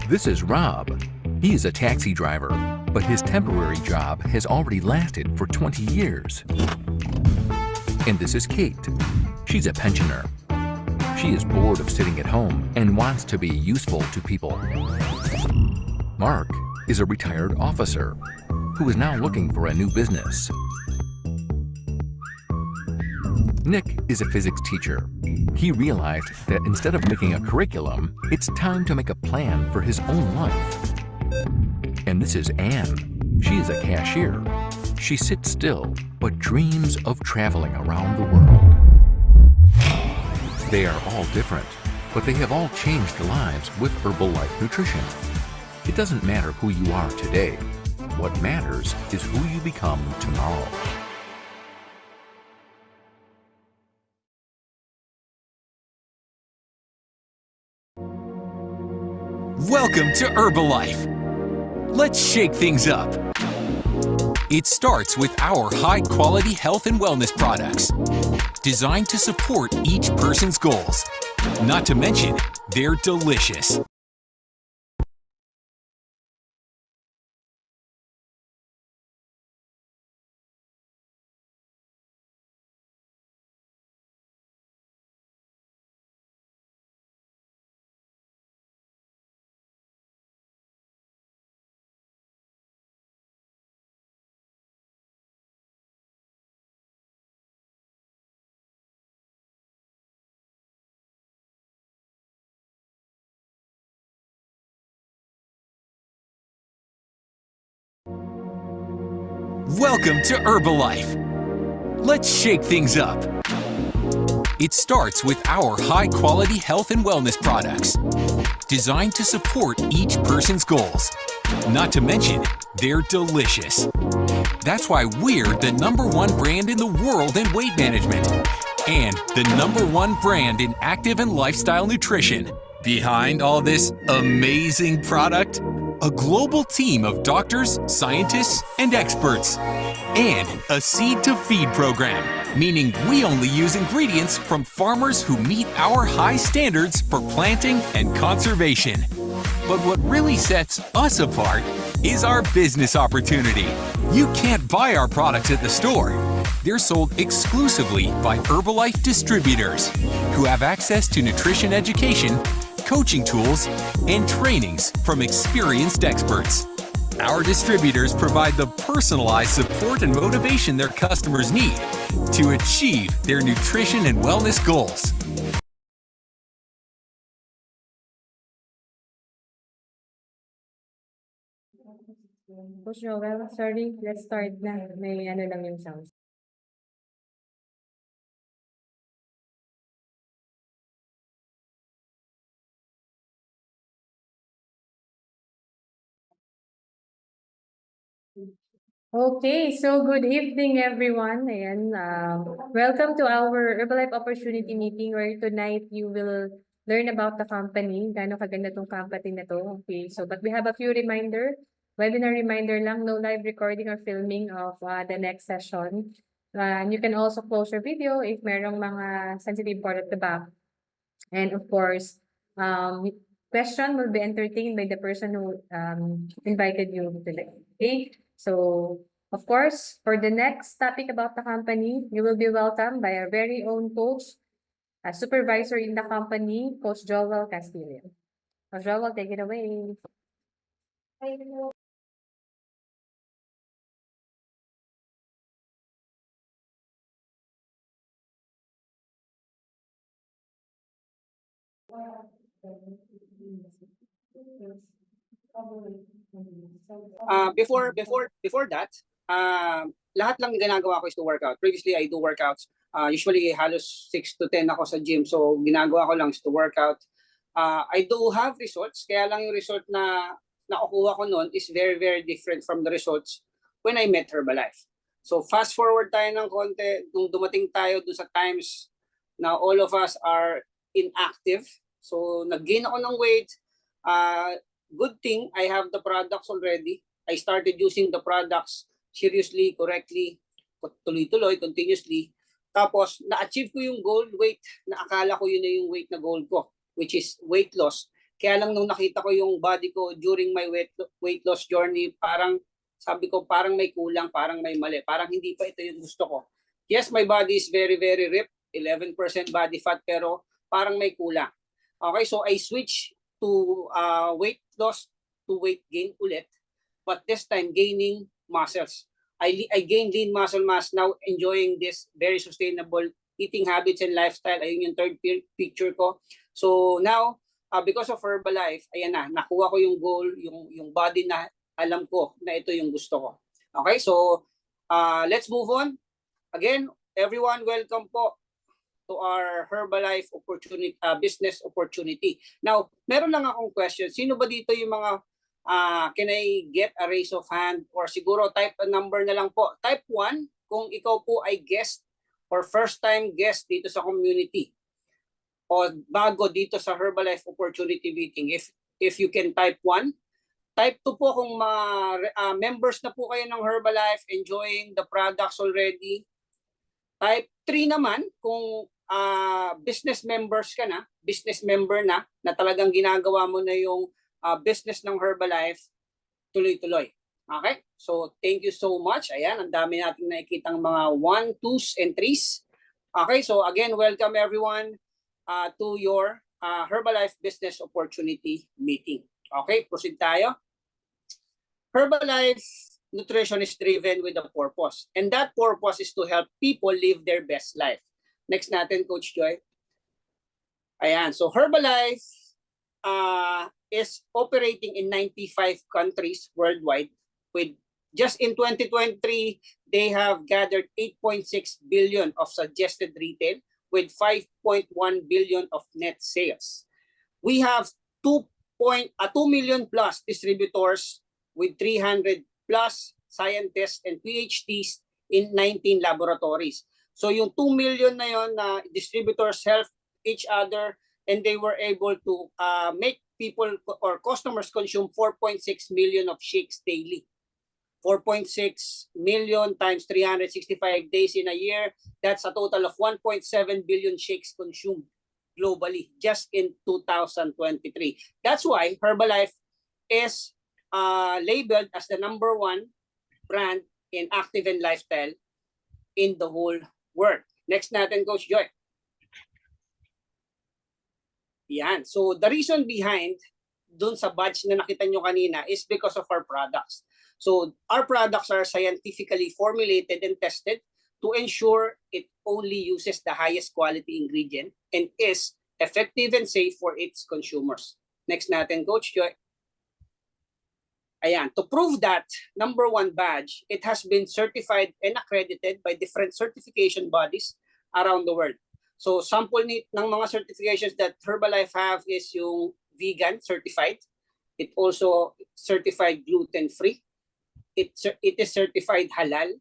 This is Rob. He is a taxi driver, but his temporary job has already lasted for 20 years. And this is Kate. She's a pensioner. She is bored of sitting at home and wants to be useful to people. Mark is a retired officer who is now looking for a new business. Nick is a physics teacher. He realized that instead of making a curriculum, it's time to make a plan for his own life. And this is Anne. She is a cashier. She sits still, but dreams of traveling around the world. They are all different, but they have all changed lives with Herbalife Nutrition. It doesn't matter who you are today. What matters is who you become tomorrow. Welcome to Herbalife. Let's shake things up. It starts with our high-quality health and wellness products, designed to support each person's goals. Not to mention, they're delicious. Welcome to Herbalife. Let's shake things up. It starts with our high-quality health and wellness products, designed to support each person's goals. Not to mention, they're delicious. That's why we're the #1 brand in the world in weight management and the #1 brand in active and lifestyle nutrition. Behind all this amazing product, a global team of doctors, scientists, and experts, and a seed to feed program, meaning we only use ingredients from farmers who meet our high standards for planting and conservation. But what really sets us apart is our business opportunity. You can't buy our products at the store. They're sold exclusively by Herbalife distributors who have access to nutrition education, coaching tools, and trainings from experienced experts. Our distributors provide the personalized support and motivation their customers need to achieve their nutrition and wellness goals. Coach Joel, sorry, let's start na. May ano lang yung sounds. Okay, so good evening everyone. Ayan, welcome to our Herbalife Opportunity Meeting where tonight you will learn about the company. Gaano kaganda tong company na to. Okay, so but we have a few webinar reminder lang, no live recording or filming of the next session. And you can also close your video if merong mga sensitive part at the back. And of course, question will be entertained by the person who invited you today. Okay, so of course, for the next topic about the company, you will be welcomed by our very own coach, a supervisor in the company, Coach Joel Castillo. Coach Joel, take it away. Before that, lahat lang ginagawa ko is to workout. Previously, I do workouts. Usually, halos 6 to 10 ako sa gym. So, ginagawa ko lang is to workout. I do have results. Kaya lang yung result na nakukuha ko noon is very, very different from the results when I met Herbalife. So, fast forward tayo ng konti. Nung dumating tayo dun sa times na all of us are inactive. So, nag-gain ako ng weight. Good thing, I have the products already. I started using the products seriously, correctly, tuloy-tuloy, continuously. Tapos, na-achieve ko yung goal weight na akala ko yun na yung weight na goal ko, which is weight loss. Kaya lang nung nakita ko yung body ko during my weight loss journey, parang sabi ko parang may kulang, parang may mali, parang hindi pa ito yung gusto ko. Yes, my body is very, very ripped, 11% body fat, pero parang may kulang. Okay, so I switch to weight loss to weight gain ulit, but this time gaining muscles. I gained lean muscle mass, now enjoying this very sustainable eating habits and lifestyle. Ayun yung third picture ko. So now, because of Herbalife, ayan na, nakuha ko yung goal, yung body na alam ko na ito yung gusto ko. Okay, so let's move on. Again, everyone, welcome po to our Herbalife opportunity, business opportunity. Now, meron lang akong question. Sino ba dito yung mga can I get a raise of hand, or siguro type a number na lang po. Type 1 kung ikaw po ay guest or first time guest dito sa community o bago dito sa Herbalife opportunity meeting. If you can type 1. Type 2 po kung members na po kayo ng Herbalife, enjoying the products already. Type 3 naman kung business members ka na, business member na talagang ginagawa mo na yung business ng Herbalife, tuloy-tuloy. Okay? So, thank you so much. Ayan, ang dami natin nakikitang mga 1, 2s, and 3s. Okay, so again, welcome everyone to your Herbalife Business Opportunity Meeting. Okay, proceed tayo. Herbalife nutrition is driven with a purpose. And that purpose is to help people live their best life. Next natin, Coach Joy. Ayan, so Herbalife is operating in 95 countries worldwide. With just in 2023, they have gathered 8.6 billion of suggested retail with 5.1 billion of net sales. We have 2 million plus distributors with 300 plus scientists and PhDs in 19 laboratories. So yung 2 million na yon na distributors help each other, and they were able to make people or customers consume 4.6 million of shakes daily. 4.6 million times 365 days in a year, that's a total of 1.7 billion shakes consumed globally just in 2023. That's why Herbalife is labeled as the #1 brand in active and lifestyle in the whole world. Next natin, Coach Joy. Yan. So the reason behind dun sa badge na nakita nyo kanina is because of our products. So our products are scientifically formulated and tested to ensure it only uses the highest quality ingredient and is effective and safe for its consumers. Next natin, Coach Joy. Ayan, to prove that #1 badge, it has been certified and accredited by different certification bodies around the world. So sample ng mga certifications that Herbalife have is yung vegan certified. It also certified gluten-free. It is certified halal,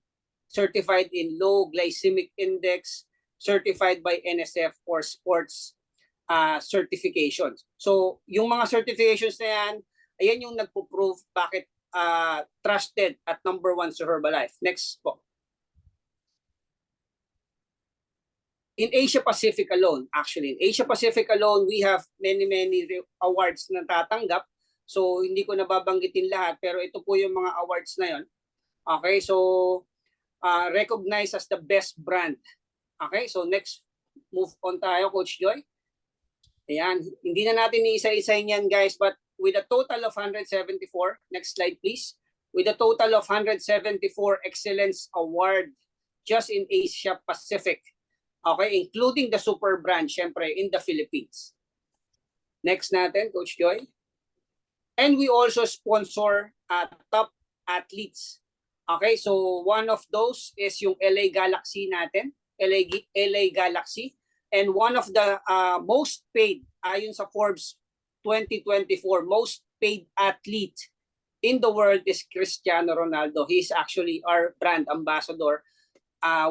certified in low glycemic index, certified by NSF or sports certifications. So yung mga certifications na yan, ayan yung nagpo-prove bakit trusted at #1 sa Herbalife. Next po. In Asia Pacific alone, actually, in Asia Pacific alone, we have many awards na natatanggap. So hindi ko nababanggitin lahat, pero ito po yung mga awards na yon. Okay, so recognized as the best brand. Okay, so next move on tayo, Coach Joy. Ayan, hindi na natin iisa-isahin yan, guys, but with a total of 174, next slide please, with a total of 174 Excellence Award just in Asia Pacific. Okay, including the super brand, syempre, in the Philippines. Next natin, Coach Joy. And we also sponsor top athletes. Okay, so one of those is yung LA Galaxy natin, LA Galaxy. And one of the most paid, ayon sa Forbes 2024, most paid athlete in the world is Cristiano Ronaldo. He's actually our brand ambassador.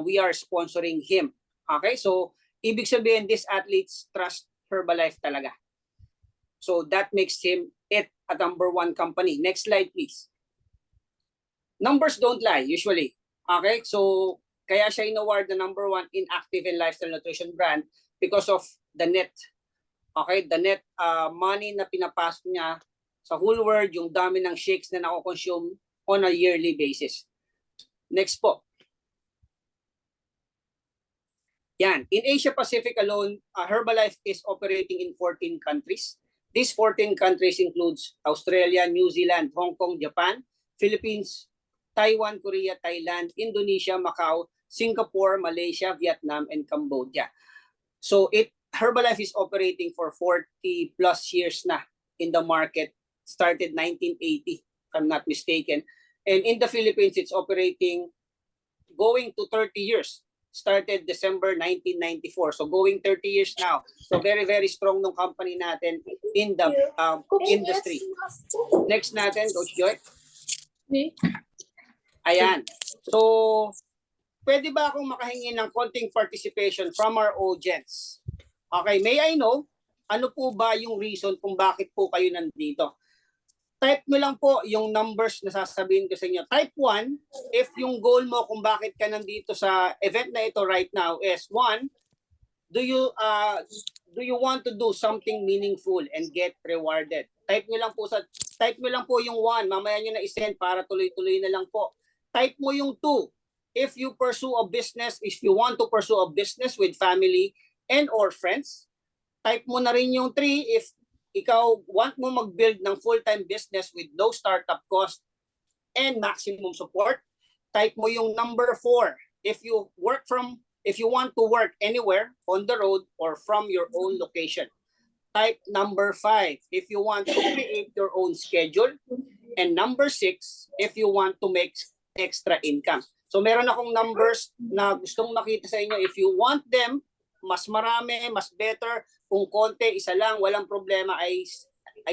We are sponsoring him. Okay, so ibig sabihin, these athletes trust Herbalife talaga. So that makes him it a #1 company. Next slide, please. Numbers don't lie, usually. Okay, so kaya siya in-award na #1 in active and lifestyle nutrition brand because of the net Okay, the net money na pinapasok niya sa whole world, yung dami ng shakes na nako-consume on a yearly basis. Next po. Yan. In Asia Pacific alone, Herbalife is operating in 14 countries. These 14 countries includes Australia, New Zealand, Hong Kong, Japan, Philippines, Taiwan, Korea, Thailand, Indonesia, Macau, Singapore, Malaysia, Vietnam, and Cambodia. So Herbalife is operating for 40 plus years na in the market. Started 1980, if I'm not mistaken. And in the Philippines, it's operating going to 30 years. Started December 1994. So going 30 years now. So very, very strong ng company natin in the industry. Next natin, Coach Joy. Ayan. So, pwede ba akong makahingi ng konting participation from our audience? Okay, may I know, ano po ba yung reason kung bakit po kayo nandito? Type mo lang po yung numbers na sasabihin ko sa inyo. Type 1, if yung goal mo kung bakit ka nandito sa event na ito right now is 1, do you want to do something meaningful and get rewarded? Type mo lang po yung 1, mamaya nyo na i-send para tuloy-tuloy na lang po. Type mo yung 2, if you want to pursue a business with family and or friends. Type mo na rin yung 3 if ikaw want mo mag-build ng full-time business with low startup cost and maximum support. Type mo yung number 4 if you want to work anywhere on the road or from your own location. Type number 5 if you want to create your own schedule, and number 6 if you want to make extra income. So meron akong numbers na gustong makita sa inyo. If you want them, mas marami, mas better. Kung konti, isa lang, walang problema. I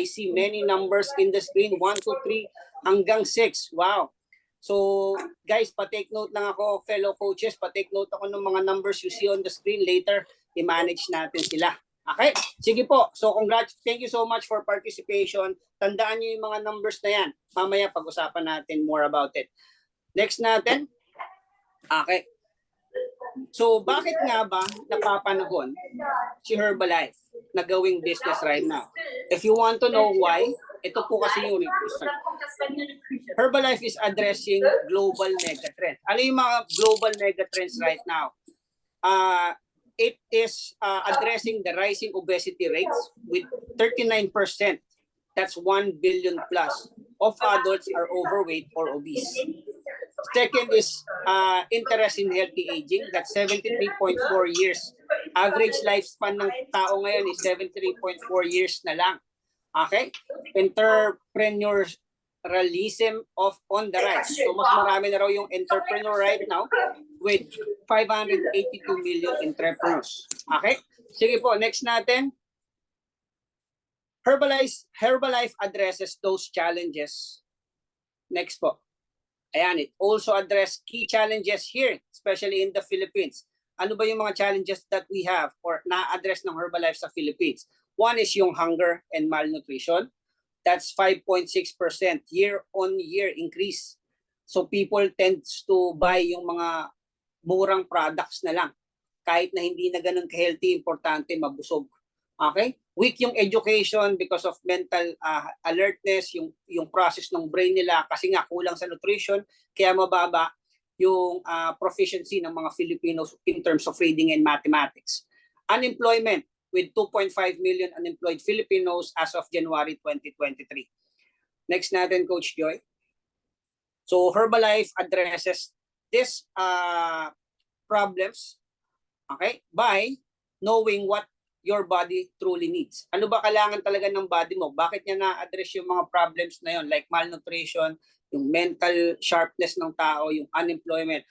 see many numbers in the screen. 1, 2, 3, hanggang 6. Wow. So, guys, pa-take note lang ako, fellow coaches, pa-take note ako ng mga numbers you see on the screen. Later, i-manage natin sila. Okay? Sige po. So, thank you so much for participation. Tandaan niyo yung mga numbers na yan. Mamaya, pag-usapan natin more about it. Next natin. Okay. So, bakit nga ba napapanahon si Herbalife na gawing business right now? If you want to know why, ito po kasi yung reason. Herbalife is addressing global megatrends. Ano yung mga global megatrends right now? It is addressing the rising obesity rates with 39%. That's 1 billion plus of adults are overweight or obese. Second is interest in healthy aging. That's 73.4 years. Average lifespan ng tao ngayon is 73.4 years na lang. Okay? Entrepreneurialism on the rise. So mas marami na raw yung entrepreneur right now with 582 million entrepreneurs. Okay? Sige po, next natin. Herbalife addresses those challenges. Next po. Ayan, it also address key challenges here, especially in the Philippines. Ano ba yung mga challenges that we have or na-address ng Herbalife sa Philippines? One is yung hunger and malnutrition. That's 5.6% year-on-year increase. So people tends to buy yung mga murang products na lang. Kahit na hindi na ganun ka-healthy, importante mabusog. Okay? Weak yung education because of mental alertness, yung process ng brain nila kasi nga kulang sa nutrition, kaya mababa yung proficiency ng mga Filipinos in terms of reading and mathematics. Unemployment with 2.5 million unemployed Filipinos as of January 2023. Next natin, Coach Joy. So Herbalife addresses these problems, okay, by knowing what your body truly needs. Ano ba kailangan talaga ng body mo? Bakit niya na-address yung mga problems na yun like malnutrition, yung mental sharpness ng tao, yung unemployment.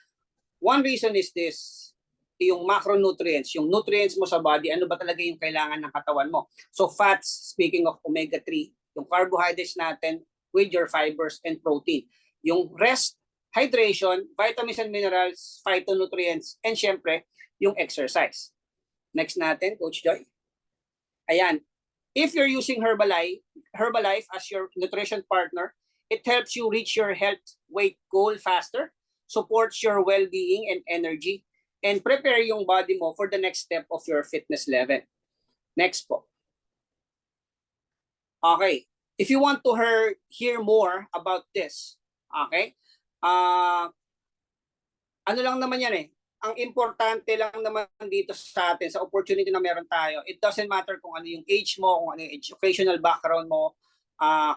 One reason is this, yung macronutrients, yung nutrients mo sa body, ano ba talaga yung kailangan ng katawan mo? So fats, speaking of omega-3, yung carbohydrates natin with your fibers and protein. Yung rest, hydration, vitamins and minerals, phytonutrients, and syempre, yung exercise. Next natin, Coach Joy. Ayan. If you're using Herbalife as your nutrition partner, it helps you reach your health weight goal faster, supports your well-being and energy, and prepare yung body mo for the next step of your fitness level. Next po. Okay. If you want to hear more about this, okay? Ano lang naman yan eh. Ang importante lang naman dito sa atin, sa opportunity na meron tayo, it doesn't matter kung ano yung age mo, kung ano yung educational background mo,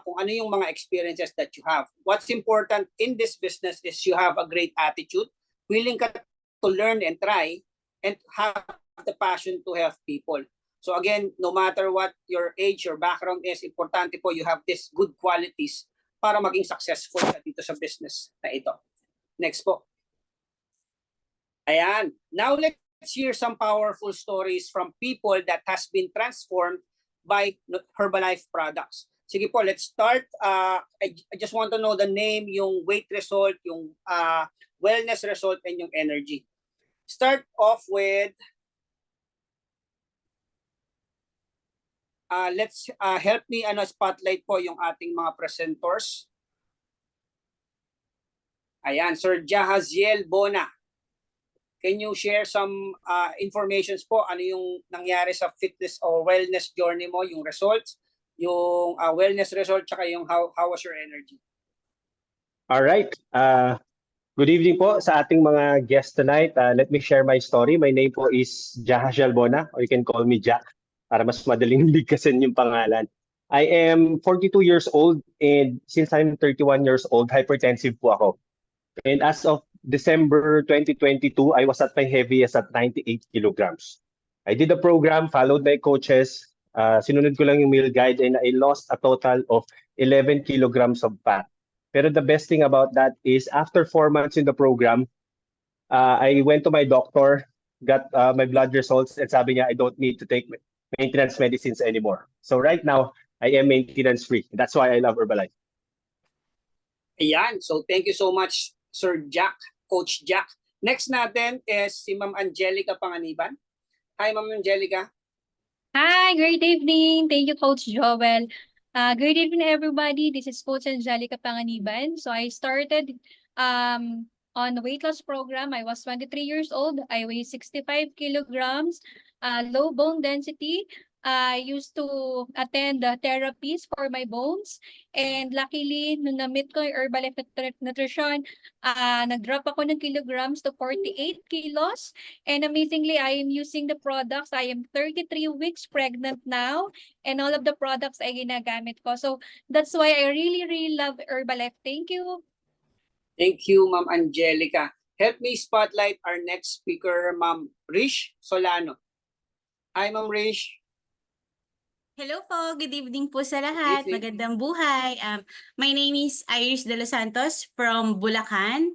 kung ano yung mga experiences that you have. What's important in this business is you have a great attitude, willing ka to learn and try, and have the passion to help people. So again, no matter what your age, your background is, importante po you have these good qualities para maging successful ka dito sa business na ito. Next po. Ayan. Now let's hear some powerful stories from people that has been transformed by Herbalife products. Sige po, let's start. I just want to know the name, yung weight result, yung wellness result, and yung energy. Start off with, let's help me spotlight po yung ating mga presenters. Ayan, Sir Jahaziel Bona. Can you share some informations po? Ano yung nangyari sa fitness or wellness journey mo, yung results, yung wellness result, tsaka yung how was your energy? All right. Good evening po sa ating mga guests tonight. Let me share my story. My name po is Jahaziel Bona, or you can call me Jack para mas madaling bigkasin yung pangalan. I am 42 years old, and since I'm 31 years old, hypertensive po ako. And as of December 2022, I was at my heaviest at 98 kilograms. I did the program, followed my coaches, sinunod ko lang yung meal guide, and I lost a total of 11 kilograms of fat. Pero the best thing about that is after 4 months in the program, I went to my doctor, got my blood results, and sabi niya, I don't need to take maintenance medicines anymore. So right now, I am maintenance free. That's why I love Herbalife. Ayan. So thank you so much, Sir Jack, Coach Jack. Next natin is si Ma'am Angelica Panganiban. Hi, Ma'am Angelica. Hi, great evening. Thank you, Coach Joel. Great evening, everybody. This is Coach Angelica Panganiban. So I started on the weight loss program. I was 23 years old. I weigh 65 kilograms, low bone density. I used to attend therapies for my bones. And luckily, nung na-meet ko yung Herbalife Nutrition, nag-drop ako ng kilograms to 48 kilos. And amazingly, I am using the products. I am 33 weeks pregnant now. And all of the products ay ginagamit ko. So that's why I really, really love Herbalife. Thank you. Thank you, Ma'am Angelica. Help me spotlight our next speaker, Ma'am Rish Solano. Hi, Ma'am Rish. Hello po, good evening po sa lahat. evening. Magandang buhay. My name is Iris De Los Santos from Bulacan.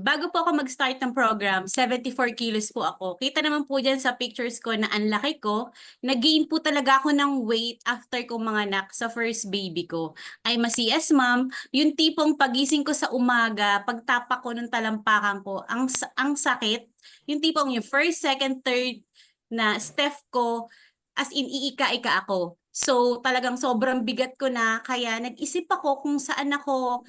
Bago po ako mag-start ng program, 74 kilos po ako. Kita naman po dyan sa pictures ko na ang laki ko. Nag-gain po talaga ako ng weight after kong manganak sa first baby ko. I'm a CS ma'am. Yung tipong pagising ko sa umaga, pagtapak ko ng talampakan ko, ang sakit. Yung tipong yung first, second, third na step ko, as in iika-ika ako. So talagang sobrang bigat ko na, kaya nag-isip ako kung saan ako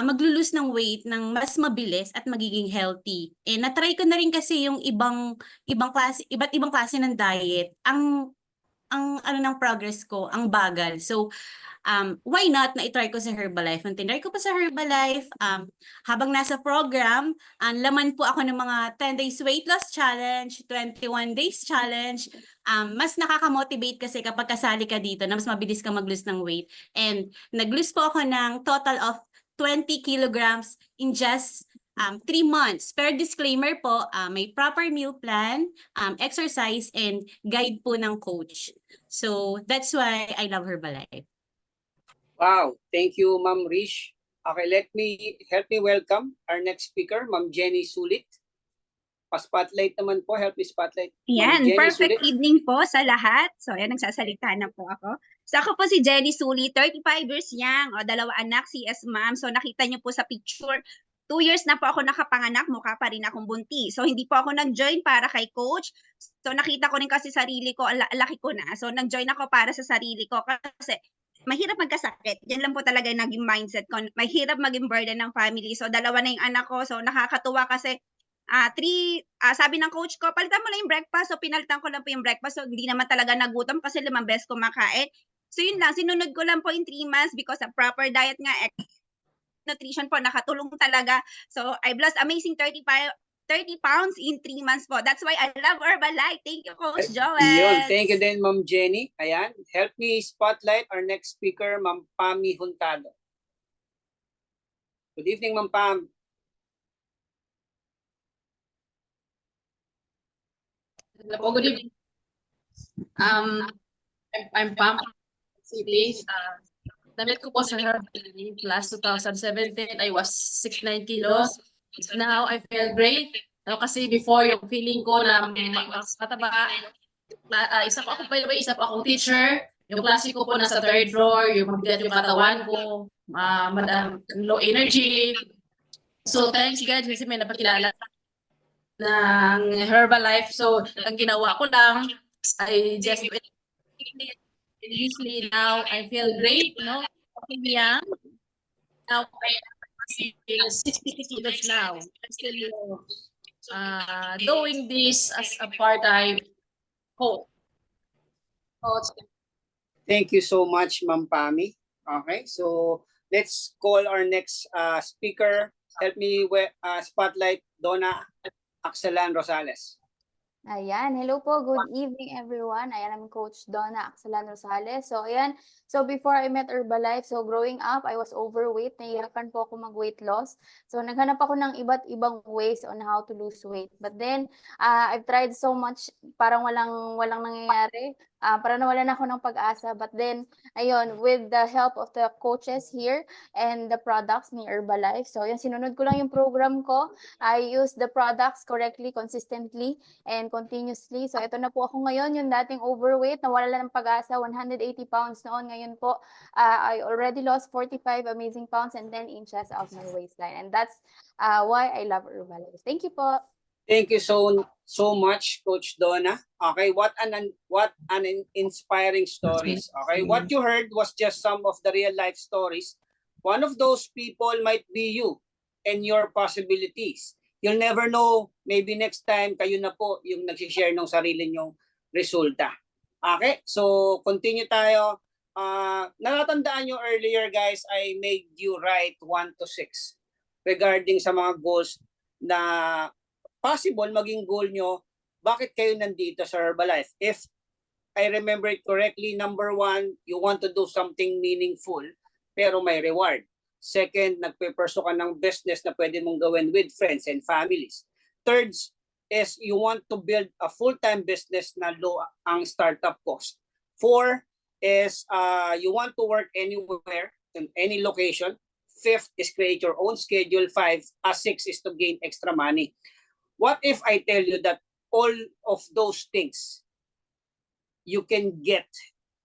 maglulus ng weight ng mas mabilis at magiging healthy. And na-try ko na rin kasi yung iba't ibang klase ng diet. Ang ano ng progress ko, ang bagal. So why not na i-try ko sa Herbalife? Nung tinry ko pa sa Herbalife, habang nasa program, laman po ako ng mga 10 days weight loss challenge, 21 days challenge. Mas nakaka-motivate kasi kapag kasali ka dito na mas mabilis ka mag-lose ng weight. And nag-lose po ako ng total of 20 kilograms in just 3 months. Per disclaimer po, may proper meal plan, exercise, and guide po ng coach. So that's why I love Herbalife. Wow, thank you, Ma'am Rish. Okay, help me welcome our next speaker, Ma'am Jenny Sulit. Pa-spotlight naman po, help me spotlight. Ma'am Yan, Jenny perfect Sulit. evening po sa lahat. So, ayan, nagsasalita na po ako. So, ako po si Jenny Suli, 35 years young, 2 anak, CS ma'am. So, nakita niyo po sa picture, 2 years na po ako nakapanganak, mukha pa rin akong buntis. So, hindi po ako nag-join para kay coach. So, nakita ko rin kasi sarili ko, laki ko na. So, nag-join ako para sa sarili ko kasi mahirap magkasakit. Yan lang po talaga yung naging mindset ko. Mahirap maging burden ng family. So, 2 na yung anak ko. So, nakakatuwa kasi sabi ng coach ko, palitan mo na yung breakfast. So, pinalitan ko lang po yung breakfast. So, hindi naman talaga nagutom kasi 5 beses kumakain. So yun lang, sinunod ko lang po in 3 months because of proper diet nga, nutrition po, nakatulong talaga. So I've lost amazing 30 pounds in 3 months po. That's why I love Herbalife. Thank you, Coach Joel. Yun. Thank you din, Ma'am Jenny. Ayan. Help me spotlight our next speaker, Ma'am Pami Juntado. Good evening, Ma'am Pam. Hello, good evening. I'm Pam City. Namit ko po sa Herbalife last 2017. I was 69 kilos. Now I feel great. Kasi before yung feeling ko na mas mataba, isa pa ako, by the way, isa pa akong teacher. Yung klase ko po nasa third floor, yung mabigat yung katawan ko, low energy. So thanks God kasi may napakilala ng Herbalife. So ang ginawa ko lang, I just usually now I feel great, no? I'm young. Now I'm 60 kilos now. I'm still doing this as a part-time coach. Thank you so much, Ma'am Pami. Okay, so let's call our next speaker. Help me spotlight Donna Axelan Rosales. Ayan, hello po, good evening everyone. Ayan, I'm Coach Donna Axelan Rosales. So ayan, so before I met Herbalife, so growing up, I was overweight. Nahihirapan po ako mag-weight loss. So naghanap ako ng iba't ibang ways on how to lose weight. But then, I've tried so much, parang walang nangyayari. Parang nawalan ako ng pag-asa. But then, ayun, with the help of the coaches here and the products ni Herbalife, so yan, sinunod ko lang yung program ko. I use the products correctly, consistently, and continuously. So ito na po ako ngayon, yung dating overweight, nawala ng pag-asa, 180 pounds noon. Ngayon po, I already lost 45 amazing pounds and 10 inches of my waistline. And that's why I love Herbalife. Thank you po. Thank you so much, Coach Donna. Okay, what an inspiring stories. Okay, what you heard was just some of the real life stories. One of those people might be you and your possibilities. You'll never know, maybe next time kayo na po yung nag-share ng sarili nyong resulta. Okay, so continue tayo. Natatandaan nyo earlier, guys, I made you write 1 to 6 regarding sa mga goals na possible maging goal nyo, bakit kayo nandito sa Herbalife? If I remember it correctly, number 1, you want to do something meaningful, pero may reward. Second, nagpe-pursue ka ng business na pwede mong gawin with friends and families. Third is you want to build a full-time business na low ang startup cost. 4 is you want to work anywhere, in any location. 5th is create your own schedule. 6 is to gain extra money. What if I tell you that all of those things you can get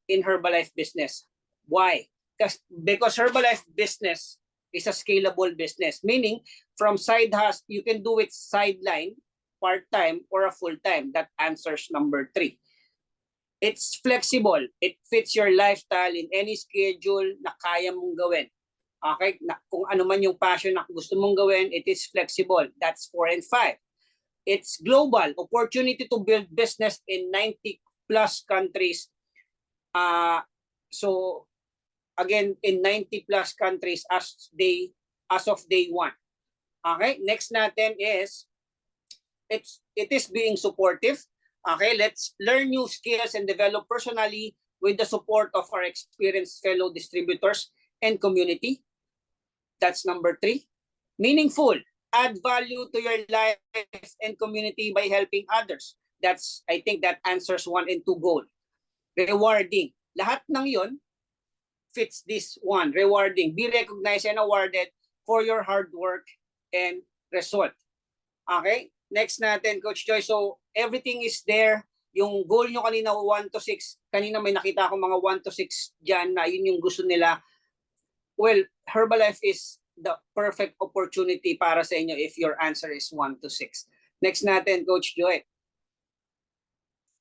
in Herbalife business? Why? Because Herbalife business is a scalable business, meaning from side hustle, you can do it sideline, part-time, or a full-time. That answers number 3. It's flexible. It fits your lifestyle in any schedule na kaya mong gawin. Okay? Kung ano man yung passion na gusto mong gawin, it is flexible. That's 4 and 5. It's global. Opportunity to build business in 90 plus countries. So again, in 90 plus countries as of day 1. Okay, next natin is it is being supportive. Okay, let's learn new skills and develop personally with the support of our experienced fellow distributors and community. That's number 3. Meaningful. Add value to your life and community by helping others. I think that answers 1 and 2 goal. Rewarding. Lahat ng yon fits this one. Rewarding. Be recognized and awarded for your hard work and result. Okay? Next natin, Coach Joy. So, everything is there. Yung goal nyo kanina, 1 to 6. Kanina may nakita ako mga 1 to 6 dyan na yun yung gusto nila. Well, Herbalife is the perfect opportunity para sa inyo if your answer is 1 to 6. Next natin, Coach Joy.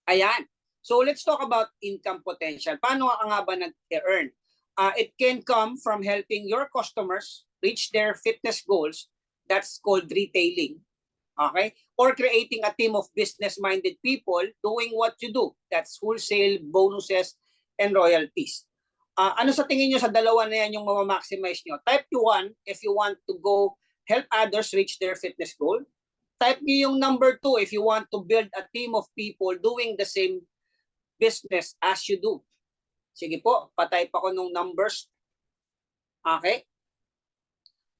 Ayan. So let's talk about income potential. Paano nga ba nag-earn? It can come from helping your customers reach their fitness goals. That's called retailing. Okay? Or creating a team of business-minded people doing what you do. That's wholesale, bonuses, and royalties. Ano sa tingin nyo sa dalawa na yan yung mama-maximize nyo? Type nyo 1 if you want to go help others reach their fitness goal. Type nyo yung number 2 if you want to build a team of people doing the same business as you do. Sige po, patype ako nung numbers. Okay?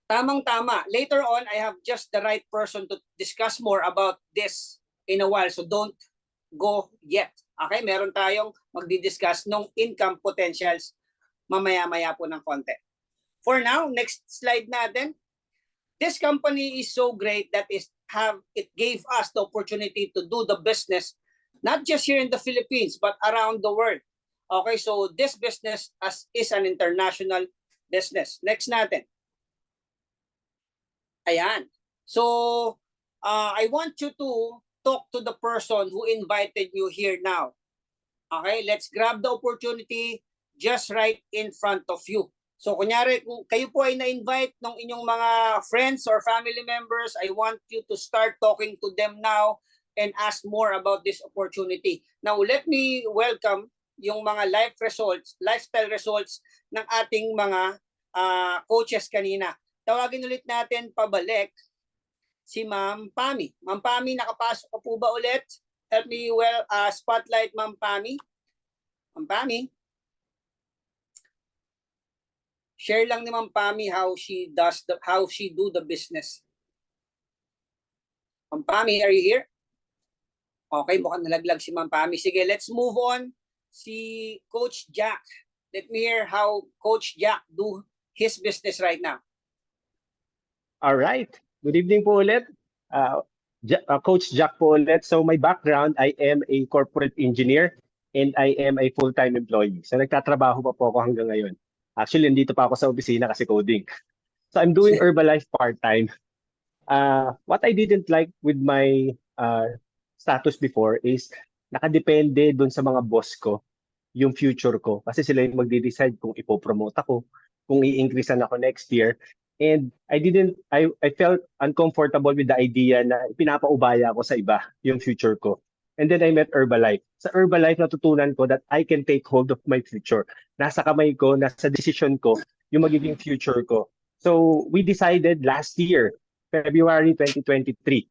Tamang-tama. Later on, I have just the right person to discuss more about this in a while. So don't go yet. Okay? Meron tayong magdi-discuss nung income potentials mamaya-maya po ng konti. For now, next slide natin. This company is so great that it gave us the opportunity to do the business not just here in the Philippines but around the world. Okay, so this business is an international business. Next natin. Ayan. So, I want you to talk to the person who invited you here now. Okay, let's grab the opportunity just right in front of you. So, kunyari, kung kayo po ay na-invite ng inyong mga friends or family members, I want you to start talking to them now and ask more about this opportunity. Now, let me welcome yung mga lifestyle results ng ating mga coaches kanina. Tawagin ulit natin pabalik si Ma'am Pami. Ma'am Pami, nakapasok ka po ba ulit? Help me spotlight Ma'am Pami. Ma'am Pami. Share lang ni Ma'am Pami how she do the business. Ma'am Pami, are you here? Okay, mukhang nalaglag si Ma'am Pami. Sige, let's move on. Si Coach Jack. Let me hear how Coach Jack do his business right now. All right. Good evening po ulit. Coach Jack po ulit. So my background, I am a corporate engineer and I am a full-time employee. So nagtatrabaho pa po ako hanggang ngayon. Actually, nandito pa ako sa opisina kasi coding. So I'm doing Herbalife part-time. What I didn't like with my status before is nakadepende dun sa mga boss ko yung future ko. Kasi sila yung magde-decide kung ipopromote ako, kung i-increasean ako next year. And I felt uncomfortable with the idea na pinapaubaya ko sa iba yung future ko. And then I met Herbalife. Sa Herbalife, natutunan ko that I can take hold of my future. Nasa kamay ko, nasa decision ko, yung magiging future ko. So we decided last year, February 2023,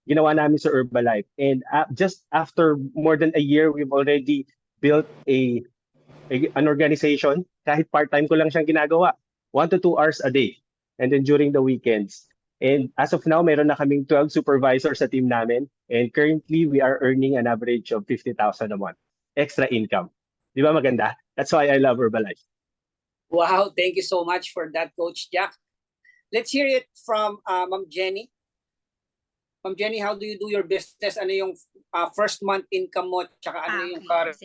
ginawa namin sa Herbalife. And just after more than a year, we've already built an organization. Kahit part-time ko lang siyang ginagawa. 1 to 2 hours a day. And then during the weekends. And as of now, meron na kaming 12 supervisors sa team namin. And currently, we are earning an average of 50,000 a month. Extra income. Di ba maganda? That's why I love Herbalife. Wow, thank you so much for that, Coach Jack. Let's hear it from Ma'am Jenny. Ma'am Jenny, how do you do your business? Ano yung first month income mo? Tsaka ano yung current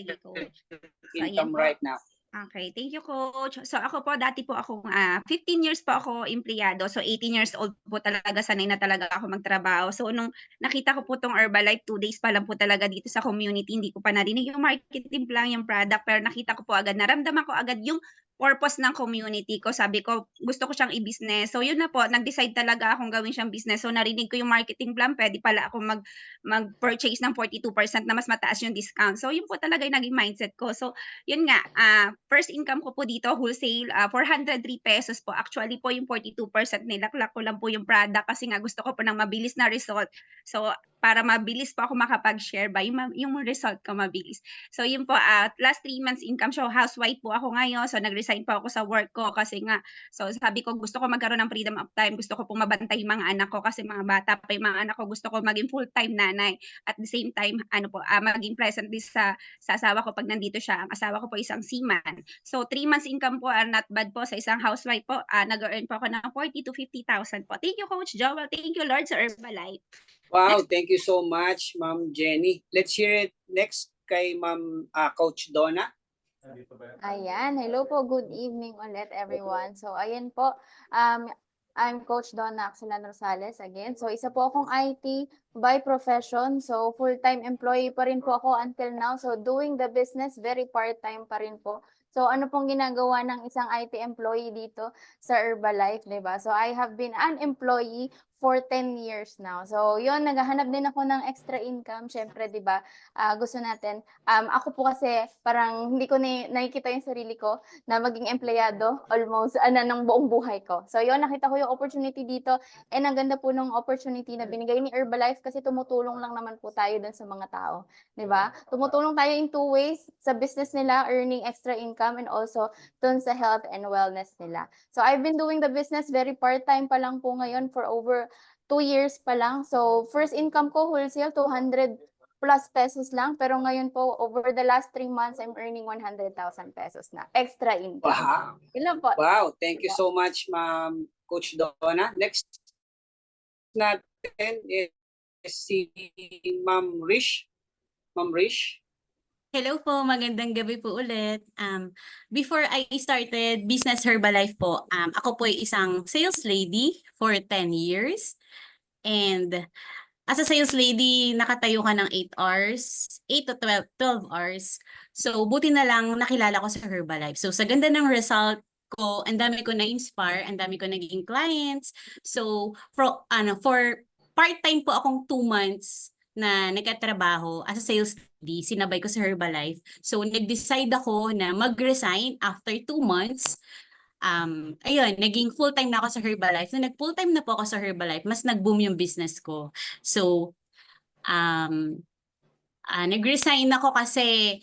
income right now? Okay, thank you, Coach. So ako po, dati po akong 15 years po ako empleyado. So 18 years old po talaga, sanay na talaga ako magtrabaho. So nung nakita ko po tong Herbalife, 2 days pa lang po talaga dito sa community, hindi ko pa narinig yung marketing plan, yung product, pero nakita ko po agad, naramdaman ko agad yung purpose ng community ko. Sabi ko, gusto ko siyang i-business. So yun na po, nag-decide talaga akong gawin siyang business. So narinig ko yung marketing plan, pwede pala ako mag-purchase ng 42% na mas mataas yung discount. So yun po talaga yung naging mindset ko. So yun nga, first income ko po dito, wholesale, 403 pesos po. Actually po yung 42% nilaklak ko lang po yung product kasi nga gusto ko po ng mabilis na result. So para mabilis po ako makapag-share ba, yung result ko mabilis. So yun po, last 3 months income. So housewife po ako ngayon. So nag-resign po ako sa work ko kasi nga, so sabi ko gusto ko magkaroon ng freedom of time. Gusto ko pong mabantay yung mga anak ko kasi mga bata pa yung mga anak ko. Gusto ko maging full-time nanay. At the same time, maging pleasant din sa asawa ko pag nandito siya. Ang asawa ko po isang seaman. So 3 months income po, not bad po sa isang housewife po. Nag-earn po ako ng 40,000 to 50,000 po. Thank you, Coach Joel. Thank you, Lord, sa Herbalife. Wow, thank you so much, Ma'am Jenny. Let's hear it next kay Ma'am Coach Donna. Ayan, hello po, good evening ulit everyone. So ayan po, I'm Coach Donna Axelan Rosales again. So isa po akong IT by profession. So full-time employee pa rin po ako until now. So doing the business, very part-time pa rin po. So ano pong ginagawa ng isang IT employee dito sa Herbalife, 'di ba? So I have been an employee for 10 years now. So, yun, naghahanap din ako ng extra income. Syempre, di ba, gusto natin. Ako po kasi parang hindi ko nakikita yung sarili ko na maging empleyado almost ng buong buhay ko. So, yun, nakita ko yung opportunity dito. And ang ganda po ng opportunity na binigay ni Herbalife kasi tumutulong lang naman po tayo dun sa mga tao. Di ba? Tumutulong tayo in 2 ways. Sa business nila, earning extra income, and also dun sa health and wellness nila. So, I've been doing the business very part-time pa lang po ngayon for over 2 years pa lang. So, first income ko wholesale, 200 plus pesos lang. Pero ngayon po, over the last 3 months, I'm earning 100,000 pesos na extra income. Wow. Yun lang po. Wow, thank you so much, Ma'am Coach Donna. Next natin is si Ma'am Rish. Ma'am Rish. Hello po, magandang gabi po ulit. Before I started Business Herbalife po, ako po ay isang sales lady for 10 years. And as a sales lady, nakatayo ka ng 8 hours, 8 to 12 hours. So, buti na lang nakilala ko sa Herbalife. So, sa ganda ng result ko, ang dami ko na-inspire, ang dami ko naging clients. So, for part-time po akong 2 months na nagkatrabaho as a sales lady, sinabay ko sa Herbalife. So, nag-decide ako na mag-resign after 2 months. Ayun, naging full-time na ako sa Herbalife. Nung nag-full-time na po ako sa Herbalife, mas nag-boom yung business ko. So, nag-resign ako kasi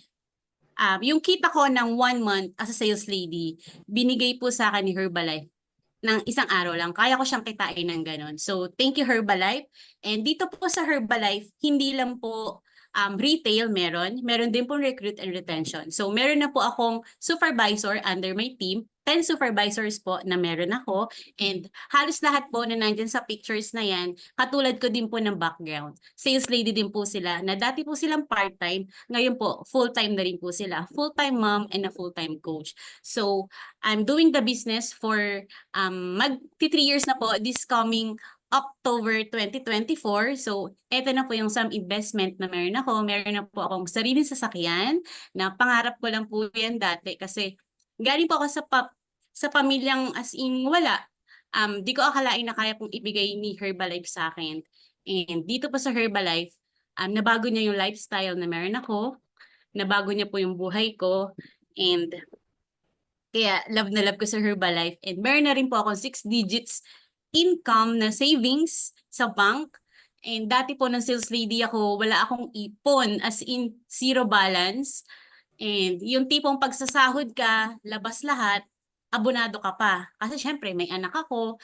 yung kita ko ng 1 month as a sales lady, binigay po sa akin ni Herbalife ng isang araw lang. Kaya ko siyang kitain ng ganon. So, thank you Herbalife. And dito po sa Herbalife, hindi lang po retail meron din po recruit and retention. So, meron na po akong supervisor under my team. 10 supervisors po na meron ako. And halos lahat po na nandyan sa pictures na yan, katulad ko din po ng background. Sales lady din po sila, na dati po silang part-time, ngayon po full-time na rin po sila. Full-time mom and a full-time coach. So, I'm doing the business for mag-3 years na po this coming October 2024. So, eto na po yung some investment na meron ako. Meron na po akong sariling sasakyan na pangarap ko lang po yan dati kasi galing po ako sa pamilyang as in wala. Di ko akalain na kaya pong ibigay ni Herbalife sa akin. And dito po sa Herbalife, nabago niya yung lifestyle na meron ako. Nabago niya po yung buhay ko. And kaya love na love ko sa Herbalife. And meron na rin po akong 6 digits income na savings sa bank. And dati po ng sales lady ako, wala akong ipon, as in zero balance. And yung tipong pagsasahod ka, labas lahat, abonado ka pa. Kasi syempre may anak ako.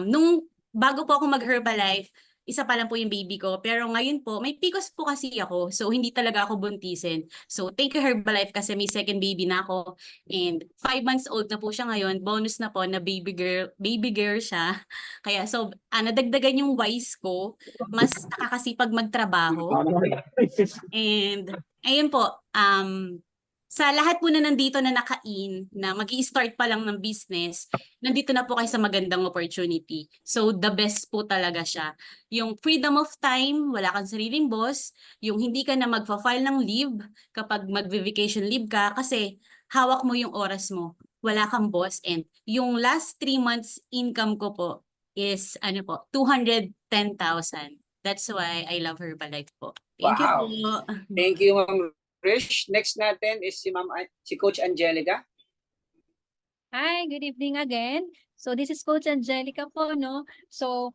Nung bago po ako mag-Herbalife, isa pa lang po yung baby ko. Pero ngayon po, may PCOS po kasi ako. So, hindi talaga ako buntisin. So, thank you Herbalife kasi may second baby na ako. And 5 months old na po siya ngayon. Bonus na po na baby girl siya. Kaya so, nadagdagan yung wise ko. Mas nakakasipag magtrabaho. And, ayun po, sa lahat po na nandito na naka-in, na mag-i-start pa lang ng business, nandito na po kayo sa magandang opportunity. So, the best po talaga siya. Yung freedom of time, wala kang sariling boss. Yung hindi ka na magpa-file ng leave kapag mag-vacation leave ka kasi hawak mo yung oras mo. Wala kang boss. And yung last 3 months income ko po is 210,000. That's why I love Herbalife po. Thank you po. Thank you, Ma'am Rish. Next natin is si Coach Angelica. Hi, good evening again. So this is Coach Angelica po, no? So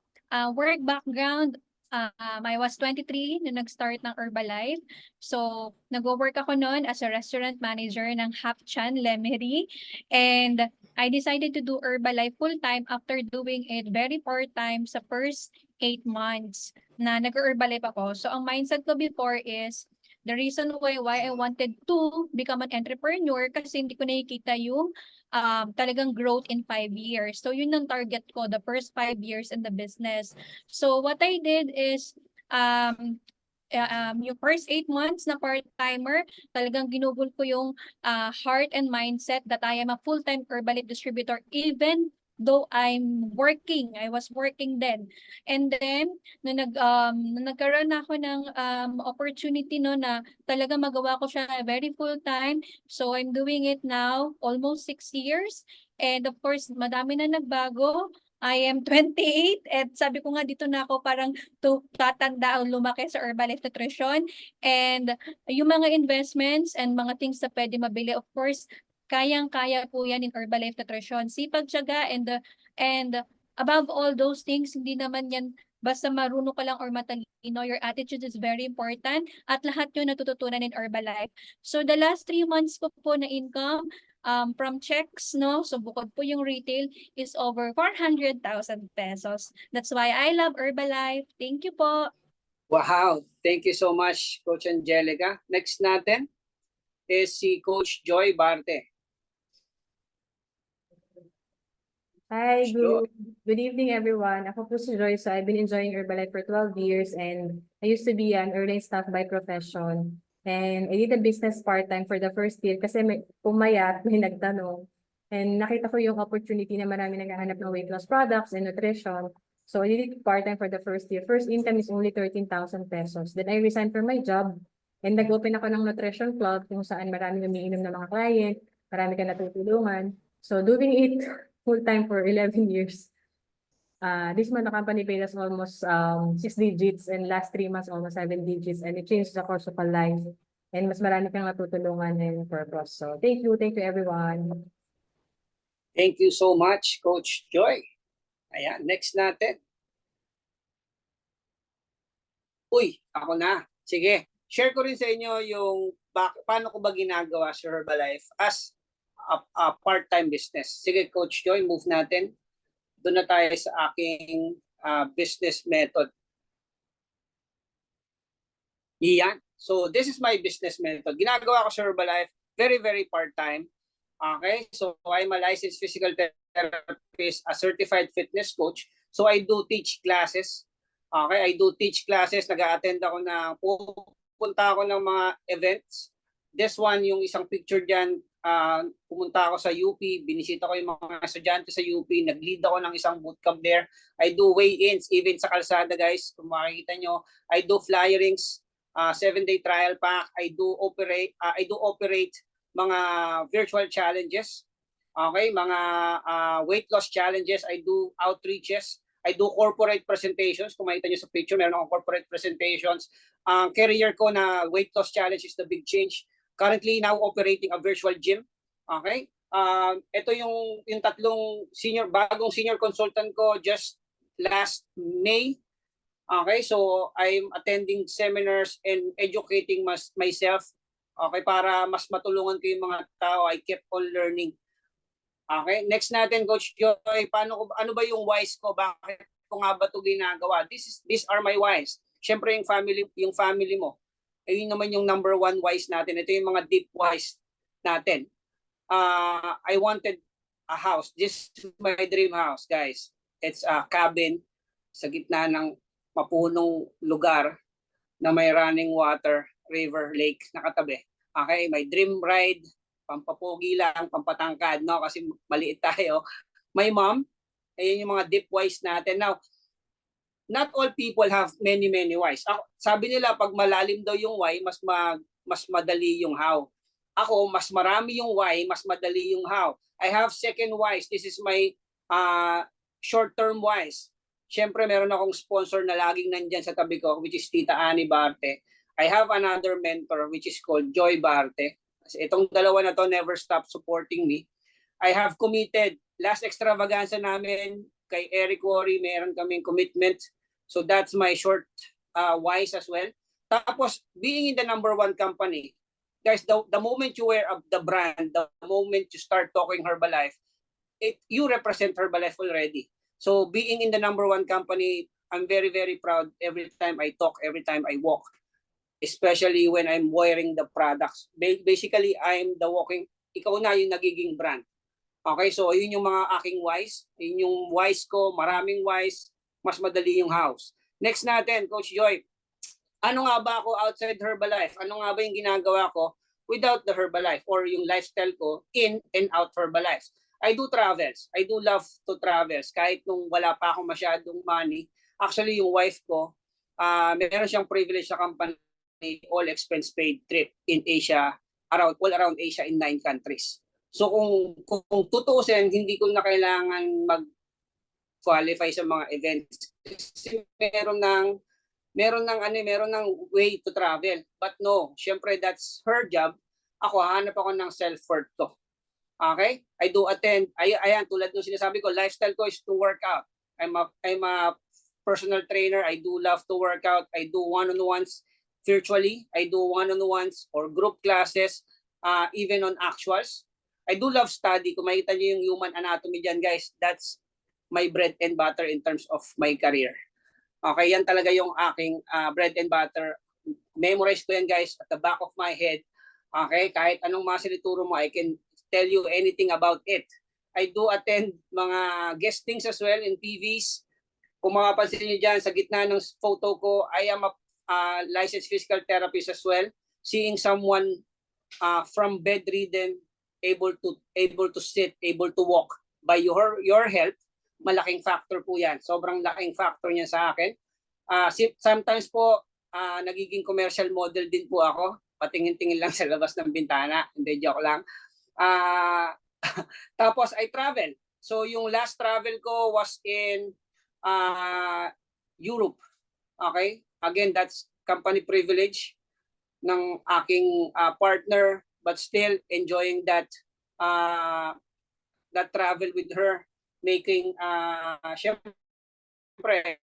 work background, I was 23 nung nag-start ng Herbalife. So nag-work ako noon as a restaurant manager ng Hapchan Lemery. And I decided to do Herbalife full-time after doing it very part-time sa first 8 months na nag-Herbalife ako. So ang mindset ko before is, the reason why I wanted to become an entrepreneur kasi hindi ko nakikita yung talagang growth in 5 years. So yun ang target ko, the first 5 years in the business. So what I did is, yung first 8 months na part-timer, talagang ginugol ko yung heart and mindset that I am a full-time Herbalife distributor even though I was working then. And then, nagkaroon ako ng opportunity no na talaga magawa ko siya very full time. So I'm doing it now almost 6 years. And of course, madami na nagbago. I am 28 and sabi ko nga dito na ako parang tatanda o lumaki sa Herbalife Nutrition. And yung mga investments and mga things na pwede mabili, of course, kayang-kaya po yan in Herbalife Nutrition. Sipag, tiyaga, and above all those things, hindi naman yan basta marunong ka lang or matalino. Your attitude is very important at lahat yun natututunan in Herbalife. So the last 3 months ko po na income, from checks, no? So bukod po yung retail is over 400,000 pesos. That's why I love Herbalife. Thank you po. Wow, thank you so much, Coach Angelica. Next natin is si Coach Joy Barte. Hi, Sure. good evening everyone. Ako po si Joy. So I've been enjoying Herbalife for 12 years and I used to be an airline staff by profession. And I did a business part-time for the first year kasi may pumayat, may nagtanong. And nakita ko yung opportunity na marami naghahanap ng weight loss products and nutrition. So I did it part-time for the first year. First income is only 13,000 pesos. Then I resigned from my job and nag-open ako ng nutrition club kung saan maraming umiinom na mga client, marami ka natutulungan. So doing it full-time for 11 years. This month, the company paid us almost 6 digits and last 3 months, almost 7 digits. And it changed the course of our life. And mas marami kang natutulungan and purpose. So thank you everyone. Thank you so much, Coach Joy. Ayan, next natin. Uy, ako na. Sige, share ko rin sa inyo yung paano ko ba ginagawa sa Herbalife as a part-time business. Sige, Coach Joy, move natin. Doon na tayo sa aking business method. Iyan. So, this is my business method. Ginagawa ko sa Herbalife, very, very part-time. Okay? So, I'm a licensed physical therapist, a certified fitness coach. So, I do teach classes. Okay? I do teach classes. Nag-a-attend ako pupunta ako ng mga events. This one, yung isang picture dyan, pumunta ako sa UP, binisita ko yung mga estudyante sa UP, nag-lead ako ng isang bootcamp there. I do weigh-ins, even sa kalsada, guys. Kung makikita nyo, I do flyerings, 7-day trial pack. I do operate mga virtual challenges. Okay, mga weight loss challenges. I do outreaches. I do corporate presentations. Kung makita nyo sa picture, meron akong corporate presentations. Career ko na weight loss challenge is the big change. Currently now operating a virtual gym. Okay? Ito yung tatlong bagong senior consultant ko just last May. Okay? So I'm attending seminars and educating myself. Okay? Para mas matulungan ko yung mga tao. I kept on learning. Okay? Next natin, Coach Joy, ano ba yung whys ko? Bakit ko nga ba ito ginagawa? These are my whys. Siyempre yung family mo. Ayun naman yung number 1 whys natin. Ito yung mga deep whys natin. I wanted a house. This is my dream house, guys. It's a cabin sa gitna ng mapunong lugar na may running water, river, lake nakatabi. Okay, my dream ride, pampapogi lang, pampatangkad, no? Kasi maliit tayo. My mom, ayun yung mga deep whys natin. Now, not all people have many whys. Sabi nila pag malalim daw yung why, mas madali yung how. Ako, mas marami yung why, mas madali yung how. I have second whys. This is my short-term whys. Siyempre, meron akong sponsor na laging nandyan sa tabi ko, which is Tita Annie Barte. I have another mentor, which is called Joy Barte. Itong dalawa na to never stop supporting me. I have committed. Last extravaganza namin, kay Eric Worry, meron kaming commitment. So that's my short whys as well. Tapos, being in the number 1 company, guys, the moment you wear the brand, the moment you start talking Herbalife, you represent Herbalife already. So being in the number 1 company, I'm very, very proud every time I talk, every time I walk. Especially when I'm wearing the products. Basically, I'm the walking, ikaw na yung nagiging brand. Okay, so yun yung mga aking whys. Yun yung whys ko, maraming whys, mas madali yung house. Next natin, Coach Joy. Ano nga ba ako outside Herbalife? Ano nga ba yung ginagawa ko without the Herbalife or yung lifestyle ko in and out Herbalife? I do travels. I do love to travels. Kahit nung wala pa akong masyadong money. Actually, yung wife ko, meron siyang privilege sa company, all expense paid trip in Asia, all around Asia in 9 countries. So kung tutuusin, hindi ko na kailangan qualify sa mga events. Kasi meron ng way to travel. But no, syempre that's her job. Ako, hanap ako ng self-worth ko. Okay? I do attend, ayan, tulad ng sinasabi ko, lifestyle ko is to work out. I'm a personal trainer. I do love to work out. I do one-on-ones virtually. I do one-on-ones or group classes, even on actuals. I do love study. Kung makita niyo yung human anatomy dyan, guys, that's my bread and butter in terms of my career. Okay, yan talaga yung aking bread and butter. Memorize ko yan, guys, at the back of my head. Okay, kahit anong muscle ituro mo, I can tell you anything about it. I do attend mga guestings as well in TVs. Kung mapapansin niyo dyan, sa gitna ng photo ko, I am a licensed physical therapist as well. Seeing someone from bedridden, able to sit, able to walk by your help, malaking factor po yan. Sobrang laking factor niya sa akin. Sometimes po, nagiging commercial model din po ako. Patingin-tingin lang sa labas ng bintana. Hindi, joke lang. Tapos I travel. So yung last travel ko was in Europe. Okay? Again, that's company privilege ng aking partner, but still enjoying that travel with her, making syempre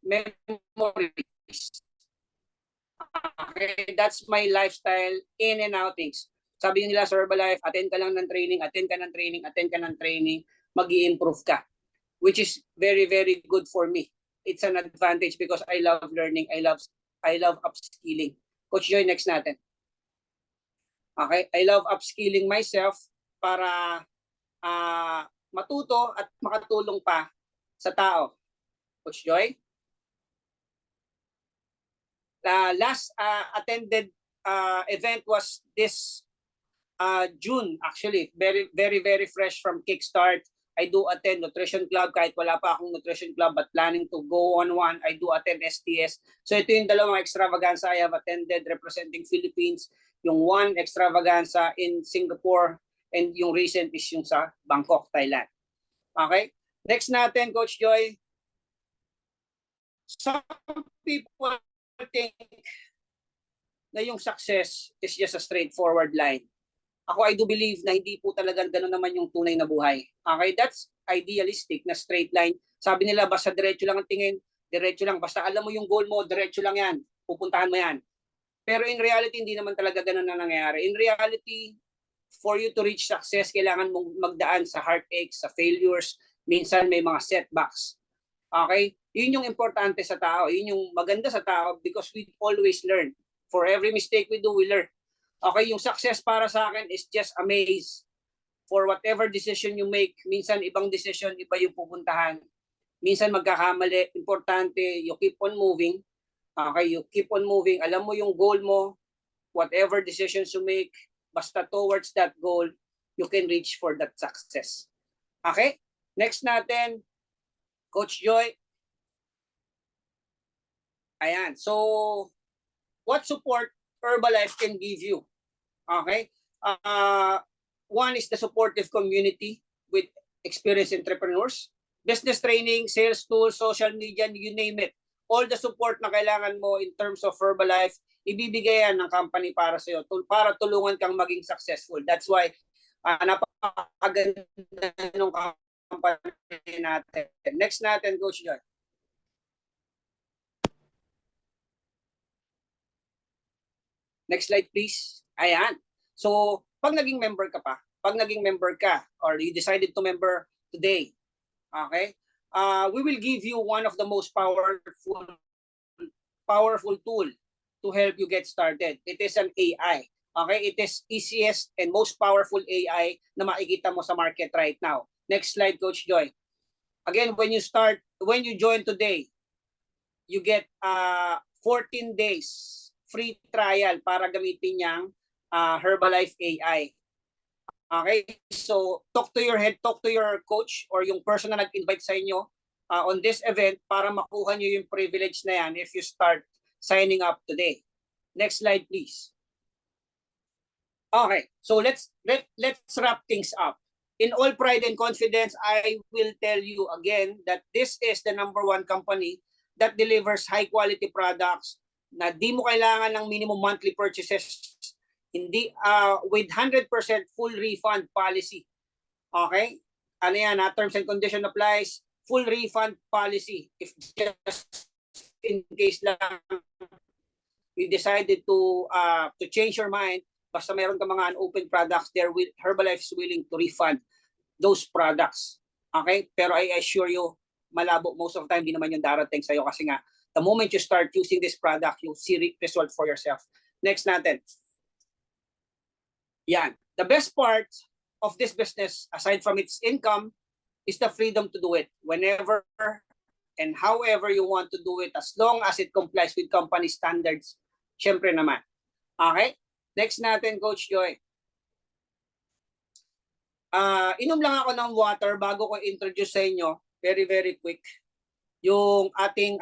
memories. Okay, that's my lifestyle, in and outings. Sabi nila sa Herbalife, attend ka lang ng training, attend ka ng training, mag-i-improve ka. Which is very, very good for me. It's an advantage because I love learning, I love upskilling. Coach Joy, next natin. Okay, I love upskilling myself para matuto at makatulong pa sa tao. Coach Joy? Last attended event was this June, actually. Very, very, very fresh from Kickstart. I do attend Nutrition Club kahit wala pa akong Nutrition Club but planning to go on one. I do attend STS. So ito yung dalawang extravaganza I have attended representing Philippines. Yung one extravaganza in Singapore and yung recent is yung sa Bangkok, Thailand. Okay? Next natin, Coach Joy. Some people think na yung success is just a straightforward line. Ako, I do believe na hindi po talagang gano'n naman yung tunay na buhay. Okay, that's idealistic na straight line. Sabi nila, basta diretso lang ang tingin, diretso lang. Basta alam mo yung goal mo, diretso lang yan. Pupuntahan mo yan. Pero in reality, hindi naman talaga gano'n na nangyayari. In reality, for you to reach success, kailangan mong magdaan sa heartaches, sa failures. Minsan may mga setbacks. Okay? Yun yung importante sa tao. Yun yung maganda sa tao because we always learn. For every mistake we do, we learn. Okay, yung success para sa akin is just a maze. For whatever decision you make, minsan ibang decision, iba yung pupuntahan. Minsan magkakamali. Importante, you keep on moving. Okay, you keep on moving. Alam mo yung goal mo, whatever decisions you make, basta towards that goal, you can reach for that success. Okay? Next natin, Coach Joy. Ayan. So, what support Herbalife can give you? Okay? One is the supportive community with experienced entrepreneurs. Business training, sales tools, social media, you name it. All the support na kailangan mo in terms of Herbalife, ibibigay yan ng company para sa iyo para tulungan kang maging successful. That's why napakaganda ng company natin. Next natin, Coach Joy. Next slide, please. Ayan. So, pag naging member ka or you decided to member today, okay, we will give you one of the most powerful tool to help you get started. It is an AI. Okay, it is easiest and most powerful AI na makikita mo sa market right now. Next slide, Coach Joy. Again, when you join today, you get 14 days free trial para gamitin niyang Herbalife AI. Okay? So, talk to your coach or yung person na nag-invite sa inyo on this event para makuha niyo yung privilege na yan if you start signing up today. Next slide, please. Okay. So, let's wrap things up. in all pride and confidence, I will tell you again that this is the #1 company that delivers high quality products na di mo kailangan ng minimum monthly purchases, hindi with 100% full refund policy. Okay? Ano yan, terms and condition applies, full refund policy. If just in case lang you decided to change your mind, basta meron ka mga unopened products, Herbalife is willing to refund those products. Okay? Pero I assure you, malabo most of the time, di naman yung darating sa'yo kasi nga, the moment you start using this product, you'll see result for yourself. Next natin. Yan. The best part of this business, aside from its income, is the freedom to do it whenever and however you want to do it, as long as it complies with company standards. Syempre naman. Okay? Next natin, Coach Joy. Inom lang ako ng water bago ko introduce sa inyo, very, very quick, yung ating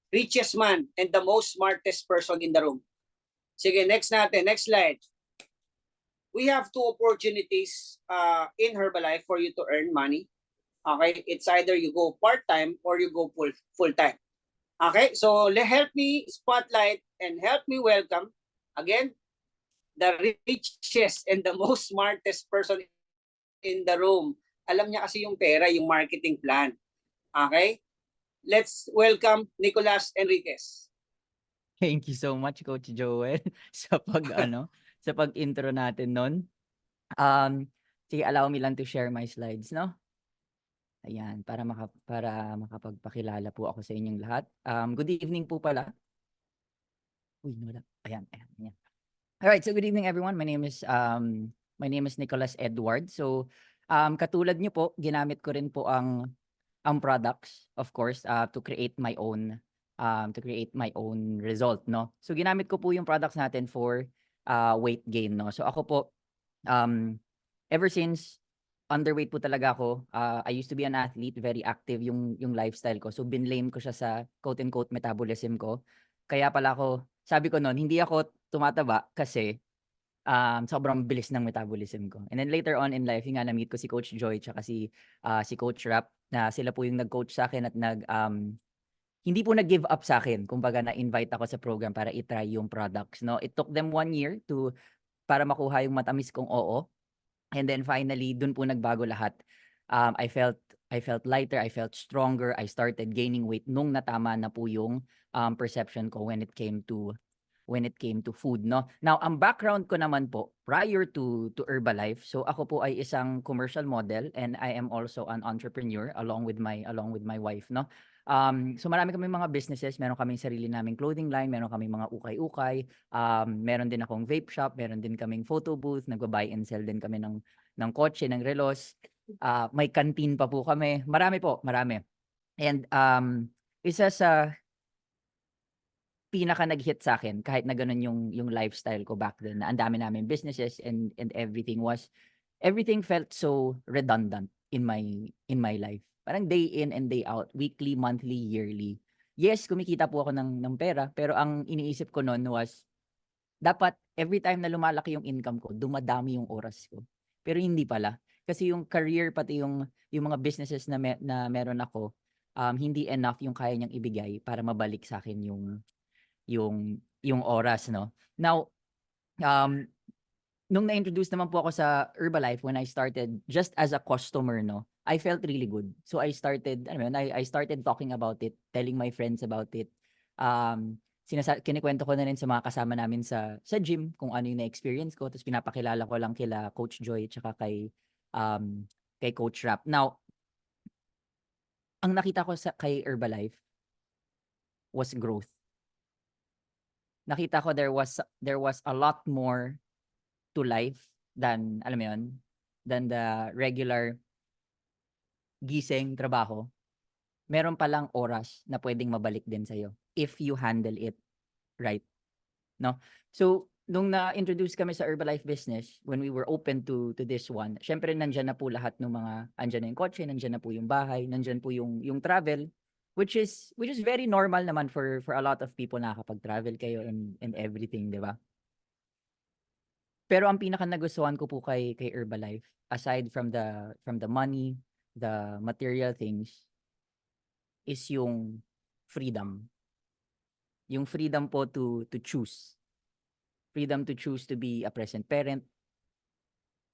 richest man and the most smartest person in the room. Sige, next natin. Next slide. We have two opportunities in Herbalife for you to earn money. Okay? It's either you go part-time or you go full-time. Okay? So, help me spotlight and help me welcome, again, the richest and the most smartest person in the room. Alam niya kasi yung pera, yung marketing plan. Okay? Let's welcome Nicolas Enriquez. Thank you so much, Coach Joel, sa pag-intro natin nun. Sige, allow me lang to share my slides, no? Ayan, para makapagpakilala po ako sa inyong lahat. Good evening po pala. Uy, wala. Ayan. All right, so good evening everyone. My name is Nicolas Edward. So, katulad niyo po, ginamit ko rin po ang products, of course, to create my own result, no? So, ginamit ko po yung products natin for weight gain, no? So, ako po ever since underweight po talaga ako, I used to be an athlete, very active yung lifestyle ko. So, binlame ko siya sa quote-unquote metabolism ko. Kaya pala ako, sabi ko noon, hindi ako tumataba kasi sobrang bilis ng metabolism ko. And then later on in life, yung nga na-meet ko si Coach Joy tsaka si Coach Rap, na sila po yung nag-coach sa akin at hindi po nag-give up sa akin. Kumbaga na-invite ako sa program para i-try yung products, no? It took them 1 year para makuha yung matamis kong oo. And then finally, dun po nagbago lahat. I felt lighter, I felt stronger, I started gaining weight nung natama na po yung perception ko when it came to food, no? Now, ang background ko naman po prior to Herbalife, so ako po ay isang commercial model and I am also an entrepreneur along with my wife, no? So marami kaming mga businesses, meron kaming sarili naming clothing line, meron kaming mga ukay-ukay, meron din akong vape shop, meron din kaming photo booth, nagba-buy and sell din kami ng kotse, ng relos. May canteen pa po kami. Marami. And isa sa pinaka nag-hit sa akin kahit na ganun yung lifestyle ko back then, na ang dami namin businesses and everything felt so redundant in my life. Parang day in and day out, weekly, monthly, yearly. Yes, kumikita po ako ng pera, pero ang iniisip ko noon was dapat every time na lumalaki yung income ko, dumadami yung oras ko. Pero hindi pala. Kasi yung career, pati yung mga businesses na meron ako, hindi enough yung kaya niyang ibigay para mabalik sa akin yung oras, no? Now, nung na-introduce naman po ako sa Herbalife when I started just as a customer, no, I felt really good. So I started talking about it, telling my friends about it. Kinikwento ko na rin sa mga kasama namin sa gym kung ano yung na-experience ko, tapos pinapakilala ko lang kila Coach Joy tsaka kay Coach Rap. Now, ang nakita ko kay Herbalife was growth. Nakita ko there was a lot more to life than, alam mo yun, than the regular gising, trabaho. Meron palang oras na pwedeng mabalik din sa'yo if you handle it right, no? So, nung na-introduce kami sa Herbalife business, when we were open to this one, syempre nandyan na po lahat ng andyan na yung kotse, nandyan na po yung bahay, nandyan po yung travel, which is very normal naman for a lot of people na nakakapag-travel kayo and everything, di ba? Pero ang pinaka nagustuhan ko po kay Herbalife, aside from the money, the material things, is yung freedom. Yung freedom po to choose. Freedom to choose to be a present parent,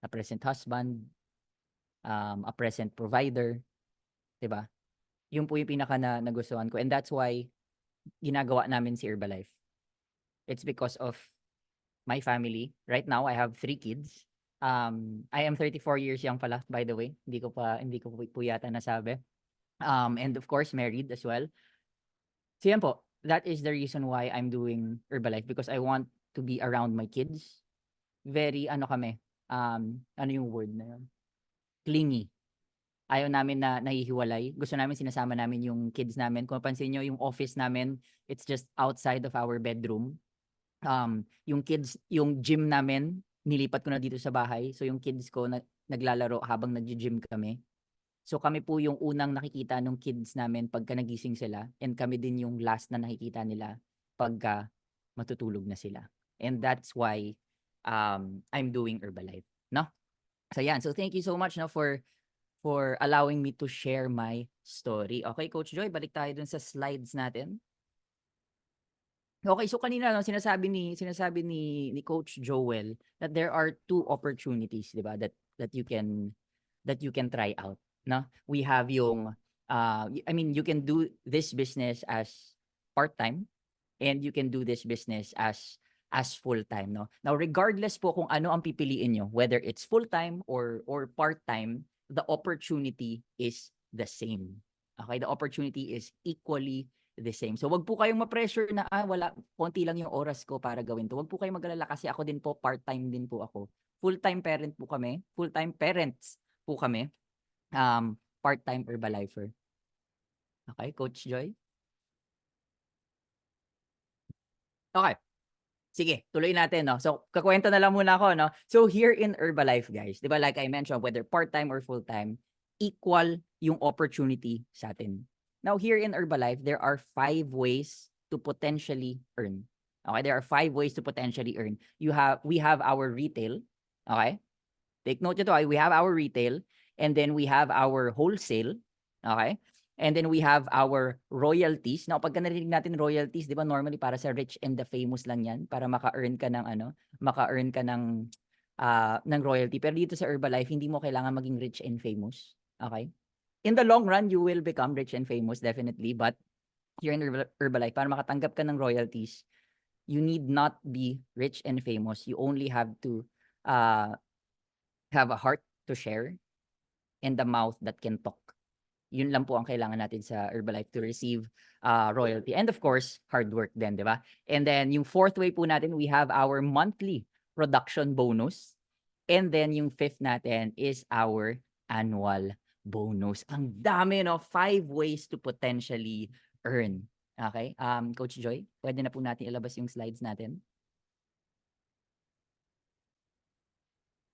a present husband, a present provider, 'di ba? Yun po yung pinaka nagustuhan ko, and that's why ginagawa namin si Herbalife. It's because of my family. Right now, I have 3 kids. I am 34 years young pala, by the way. Hindi ko po yata nasabi. And of course, married as well. So yan po, that is the reason why I'm doing Herbalife, because I want to be around my kids. Very, kami, ano yung word na yun? Clingy. Ayaw namin na nahihiwalay. Gusto namin sinasama namin yung kids namin. Kung mapansin nyo, yung office namin, it's just outside of our bedroom. Yung kids, yung gym namin, nilipat ko na dito sa bahay. So yung kids ko naglalaro habang nag-gym kami. So kami po yung unang nakikita ng kids namin pagka nagising sila, and kami din yung last na nakikita nila pagka matutulog na sila. And that's why I'm doing Herbalife, no? So yan. So thank you so much, no, for allowing me to share my story. Okay, Coach Joy, balik tayo dun sa slides natin. Okay, so kanina no, sinasabi ni Coach Joel that there are 2 opportunities, 'di ba, that you can try out, no? We have yung I mean, you can do this business as part-time, and you can do this business as full-time, no? Now, regardless po kung ano ang pipiliin nyo, whether it's full-time or part-time, the opportunity is the same. Okay? The opportunity is equally the same. So, wag po kayong ma-pressure na wala, konti lang yung oras ko para gawin to. Wag po kayong mag-alala kasi ako din po, part-time din po ako. Full-time parent po kami. Full-time parents po kami. Part-time Herbalifer. Okay, Coach Joy? Okay. Sige, tuloy natin, no? So, kakwento na lang muna ako, no? So, here in Herbalife, guys, di ba, like I mentioned, whether part-time or full-time, equal yung opportunity sa atin. Now, here in Herbalife, there are 5 ways to potentially earn. Okay, there are 5 ways to potentially earn. We have our retail, okay? Take note nyo to, we have our retail, and then we have our wholesale, okay? And then we have our royalties. Now, pagka narinig natin royalties, di ba, normally para sa rich and the famous lang yan, para maka-earn ka ng royalty. Pero dito sa Herbalife, hindi mo kailangan maging rich and famous. Okay? In the long run, you will become rich and famous, definitely. But here in Herbalife, para makatanggap ka ng royalties, you need not be rich and famous. You only have to have a heart to share and a mouth that can talk. Yun lang po ang kailangan natin sa Herbalife to receive royalty. And of course, hard work din, di ba? And then yung 4th way po natin, we have our monthly production bonus. And then yung 5th natin is our annual bonus. Ang dami, no? 5 ways to potentially earn. Okay? Coach Joy, pwede na po natin ilabas yung slides natin.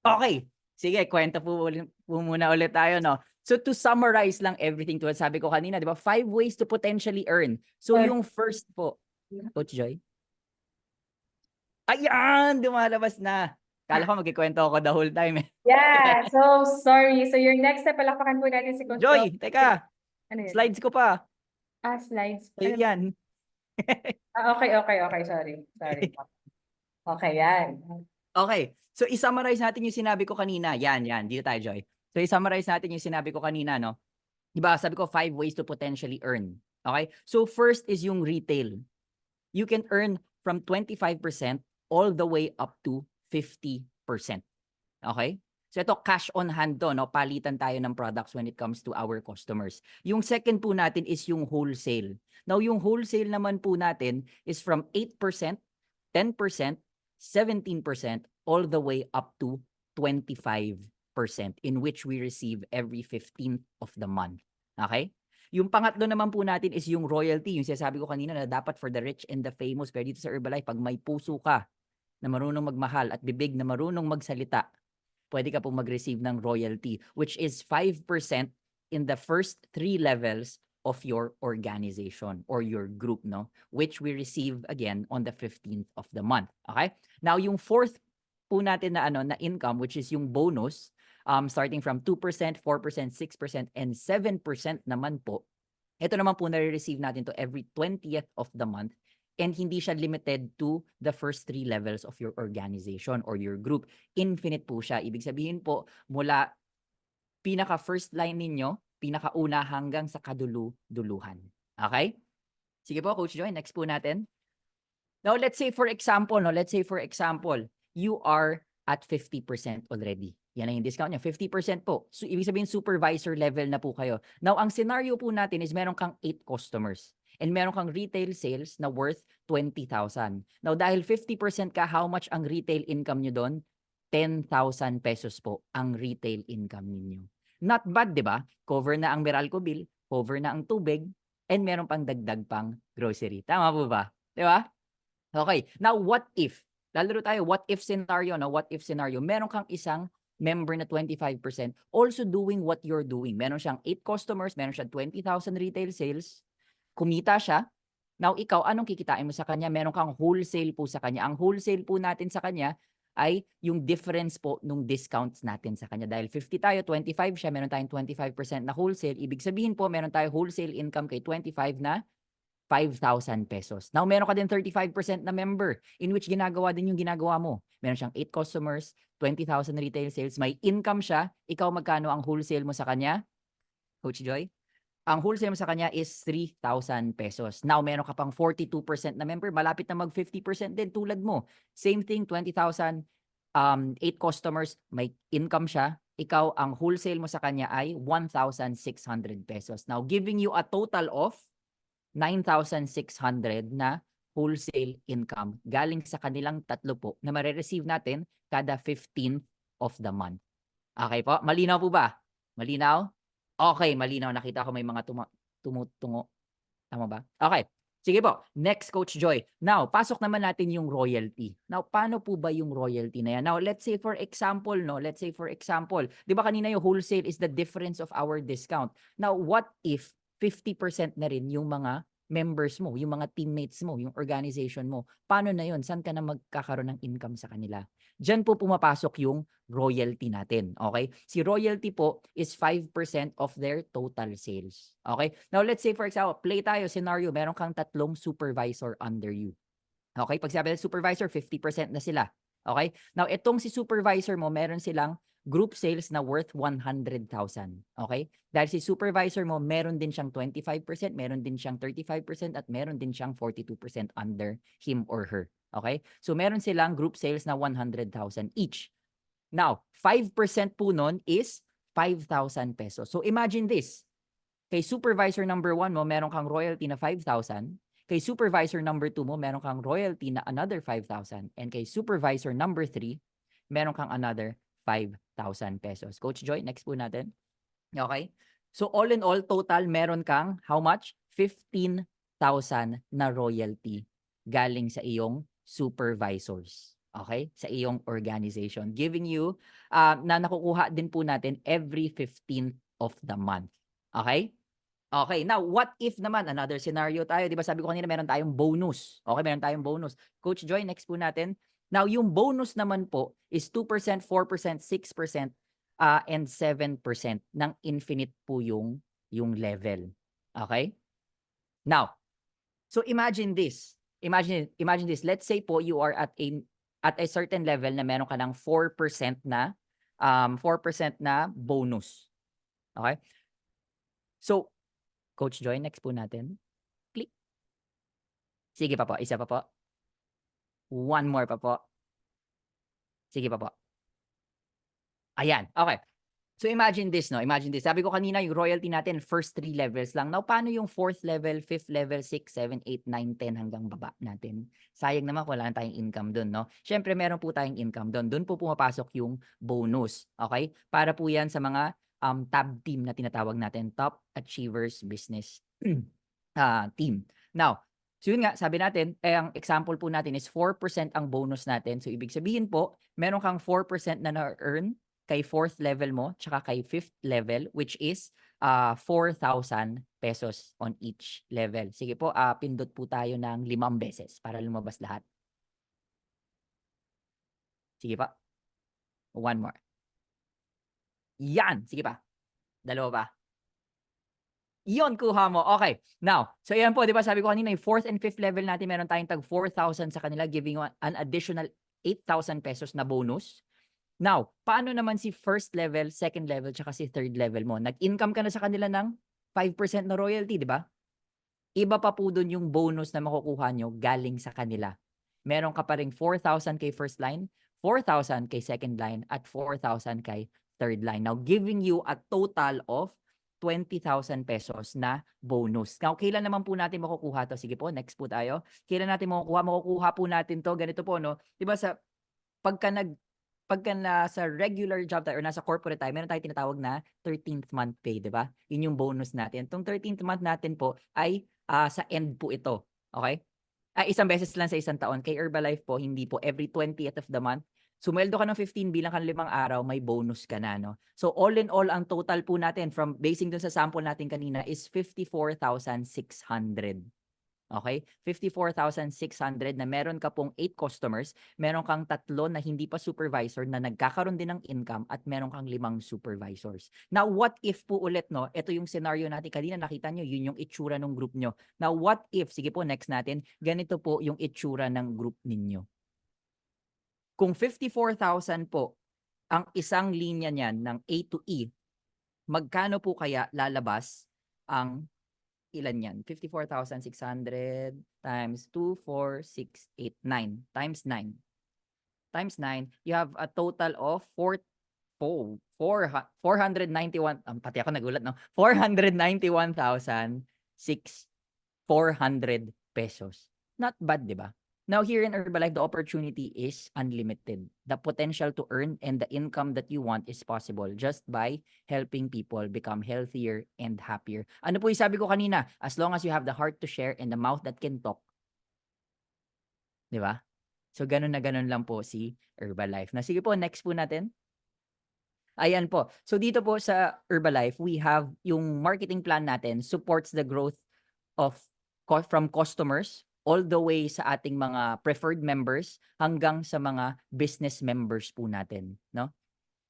Okay. Sige, kwento po muna ulit tayo, no? So to summarize lang everything, to sabi ko kanina, di ba? 5 ways to potentially earn. So yung first po, Coach Joy. Ayan! Dumalabas na. Kala ko magkikwento ako the whole time. Yeah, so sorry. So your next step, palakpakan po natin si Coach Joy, teka. Ano yun? Slides ko pa. Slides. Ayan. Okay. Sorry. Okay, yan. Okay. So, i-summarize natin yung sinabi ko kanina. Yan. Dito tayo, Joy. So, i-summarize natin yung sinabi ko kanina, no? Diba, sabi ko 5 ways to potentially earn. Okay? So, first is yung retail. You can earn from 25% all the way up to 50%. Okay? So, ito, cash on hand to, no? Palitan tayo ng products when it comes to our customers. Yung second po natin is yung wholesale. Now, yung wholesale naman po natin is from 8%, 10%, 17%, all the way up to 25%, in which we receive every 15th of the month. Okay? Yung pangatlo naman po natin is yung royalty. Yung sinasabi ko kanina na dapat for the rich and the famous. Pero dito sa Herbalife, pag may puso ka na marunong magmahal at bibig na marunong magsalita, pwede ka po mag-receive ng royalty, which is 5% in the first 3 levels of your organization or your group, no? Which we receive again on the 15th of the month. Okay? Now, yung fourth po natin na na income, which is yung bonus, starting from 2%, 4%, 6%, and 7% naman po. Ito naman po nare-receive natin to every 20th of the month, and hindi siya limited to the first 3 levels of your organization or your group. Infinite po siya. Ibig sabihin po, mula pinaka first line ninyo, pinakauna hanggang sa kadulu-duluhan. Okay? Sige po, Coach Joy, next po natin. Now, let's say for example, you are at 50% already. Yan ang yung discount niya, 50% po. So, ibig sabihin, supervisor level na po kayo. Now, ang scenario po natin is meron kang 8 customers and meron kang retail sales na worth 20,000. Now, dahil 50% ka, how much ang retail income nyo doon? 10,000 pesos po ang retail income ninyo. Not bad, di ba? Cover na ang Meralco bill, cover na ang tubig, and meron pang dagdag pang grocery. Tama po ba? Di ba? Okay. Now, what if? Lalaro tayo, what if scenario, no? What if scenario? Meron kang isang member na 25% also doing what you're doing. Meron siyang 8 customers, meron siyang 20,000 retail sales, kumita siya. Now, ikaw, anong kikitain mo sa kanya? Meron kang wholesale po sa kanya. Ang wholesale po natin sa kanya ay yung difference po nung discounts natin sa kanya. Dahil 50 tayo, 25 siya, meron tayong 25% na wholesale. Ibig sabihin po, meron tayo wholesale income kay 25 na 5,000 pesos. Now, meron ka din 35% na member in which ginagawa din yung ginagawa mo. Meron siyang 8 customers, 20,000 retail sales, may income siya. Ikaw, magkano ang wholesale mo sa kanya? Coach Joy? Ang wholesale mo sa kanya is 3,000 pesos. Now, meron ka pang 42% na member, malapit na mag 50% din tulad mo. Same thing, 20,000, 8 customers, may income siya. Ikaw, ang wholesale mo sa kanya ay 1,600 pesos. Now, giving you a total of 9,600 na wholesale income galing sa kanilang tatlo po na mare-receive natin kada 15th of the month. Okay po? Malinaw po ba? Malinaw? Okay, malinaw. Nakita ko may mga tumutungo. Tama ba? Okay. Sige po. Next, Coach Joy. Now, pasok naman natin yung royalty. Now, paano po ba yung royalty na yan? Now, let's say for example, di ba kanina yung wholesale is the difference of our discount. Now, what if 50% na rin yung mga members mo, yung mga teammates mo, yung organization mo? Paano na yun? Saan ka na magkakaroon ng income sa kanila? Diyan po pumapasok yung royalty natin. Okay? Si royalty po is 5% of their total sales. Okay? Now, let's say for example, play tayo scenario, meron kang 3 supervisor under you. Okay? Pag sabi ng supervisor, 50% na sila. Okay? Now, itong si supervisor mo, meron silang group sales na worth 100,000. Okay? Dahil si supervisor mo, meron din siyang 25%, meron din siyang 35%, at meron din siyang 42% under him or her. Okay? So, meron silang group sales na 100,000 each. Now, 5% po nun is 5,000 pesos. So, imagine this. Kay supervisor number 1 mo, meron kang royalty na 5,000. Kay supervisor number 2 mo, meron kang royalty na another 5,000. And kay supervisor number 3, meron kang another 5,000 pesos. Coach Joy, next po natin. Okay? So all in all, total, meron kang how much? 15,000 na royalty galing sa iyong supervisors. Okay? Sa iyong organization. Giving you, na nakukuha din po natin every 15th of the month. Okay? Okay, now what if naman, another scenario tayo, di ba sabi ko kanina meron tayong bonus. Okay, meron tayong bonus. Coach Joy, next po natin. Now, yung bonus naman po is 2%, 4%, 6%, and 7% ng infinite po yung level. Okay? Now, so imagine this. Imagine this. Let's say po you are at a certain level na meron ka ng 4% na 4% na bonus. Okay? So, Coach Joy, next po natin. Click. Sige pa po, isa pa po. One more pa po. Sige pa po. Ayan, okay. So imagine this, no? Imagine this. Sabi ko kanina, yung royalty natin, first 3 levels lang. Now, paano yung 4th level, 5th level, 6, 7, 8, 9, 10 hanggang baba natin? Sayang naman wala tayong income dun, no? Siyempre, meron po tayong income dun. Dun po pumapasok yung bonus, okay? Para po yan sa mga tab team na tinatawag natin, Top Achievers Business Team. Now, so yun nga, sabi natin, ang example po natin is 4% ang bonus natin. So ibig sabihin po, meron kang 4% na na-earn kay 4th level mo, tsaka kay 5th level, which is 4,000 pesos on each level. Sige po, pindot po tayo ng 5 beses para lumabas lahat. Sige pa. One more. Yan. Sige pa. Dalawa pa. Iyon, kuha mo. Okay. Now, so yan po, di ba sabi ko kanina, yung 4th and 5th level natin, meron tayong tag 4,000 sa kanila, giving you an additional 8,000 pesos na bonus. Now, paano naman si first level, second level, tsaka si third level mo? Nag-income ka na sa kanila ng 5% na royalty, di ba? Iba pa po dun yung bonus na makukuha nyo galing sa kanila. Meron ka pa rin 4,000 kay first line, 4,000 kay second line, at 4,000 kay third line. Now, giving you a total of 20,000 pesos na bonus. Now, kailan naman po natin makukuha to? Sige po, next po tayo. Kailan natin makukuha? Makukuha po natin to. Ganito po, no? Diba sa, pagka nasa regular job tayo or nasa corporate tayo, meron tayong tinatawag na 13th month pay, diba? Yun yung bonus natin. Itong 13th month natin po ay sa end po ito. Okay? Isang beses lang sa isang taon. Kay Herbalife po, hindi po. Every 20th of the month, sumweldo ka ng 15 bilang ka ng 5 araw, may bonus ka na, no? So, all in all, ang total po natin, from basing dun sa sample natin kanina, is 54,600. Okay? 54,600 na meron ka pong 8 customers, meron kang 3 na hindi pa supervisor na nagkakaroon din ng income at meron kang 5 supervisors. Now, what if po ulit, no? Ito yung scenario natin kanina, nakita nyo, yun yung itsura ng group nyo. Now, what if, sige po, next natin, ganito po yung itsura ng group ninyo. Kung 54,000 po ang isang linya niyan ng A to E, magkano po kaya lalabas ang ilan yan? 54,600 times 2, 4, 6, 8, 9 times 9. Times 9, you have a total of 491, pati ako nagulat, no? 491,400 pesos. Not bad, di ba? Now, here in Herbalife, the opportunity is unlimited. The potential to earn and the income that you want is possible just by helping people become healthier and happier. Ano po yung sabi ko kanina? As long as you have the heart to share and the mouth that can talk. Di ba? So, ganun na ganun lang po si Herbalife. Na sige po, next po natin. Ayan po. So, dito po sa Herbalife, we have yung marketing plan natin supports the growth of from customers all the way sa ating mga preferred members hanggang sa mga business members po natin, no?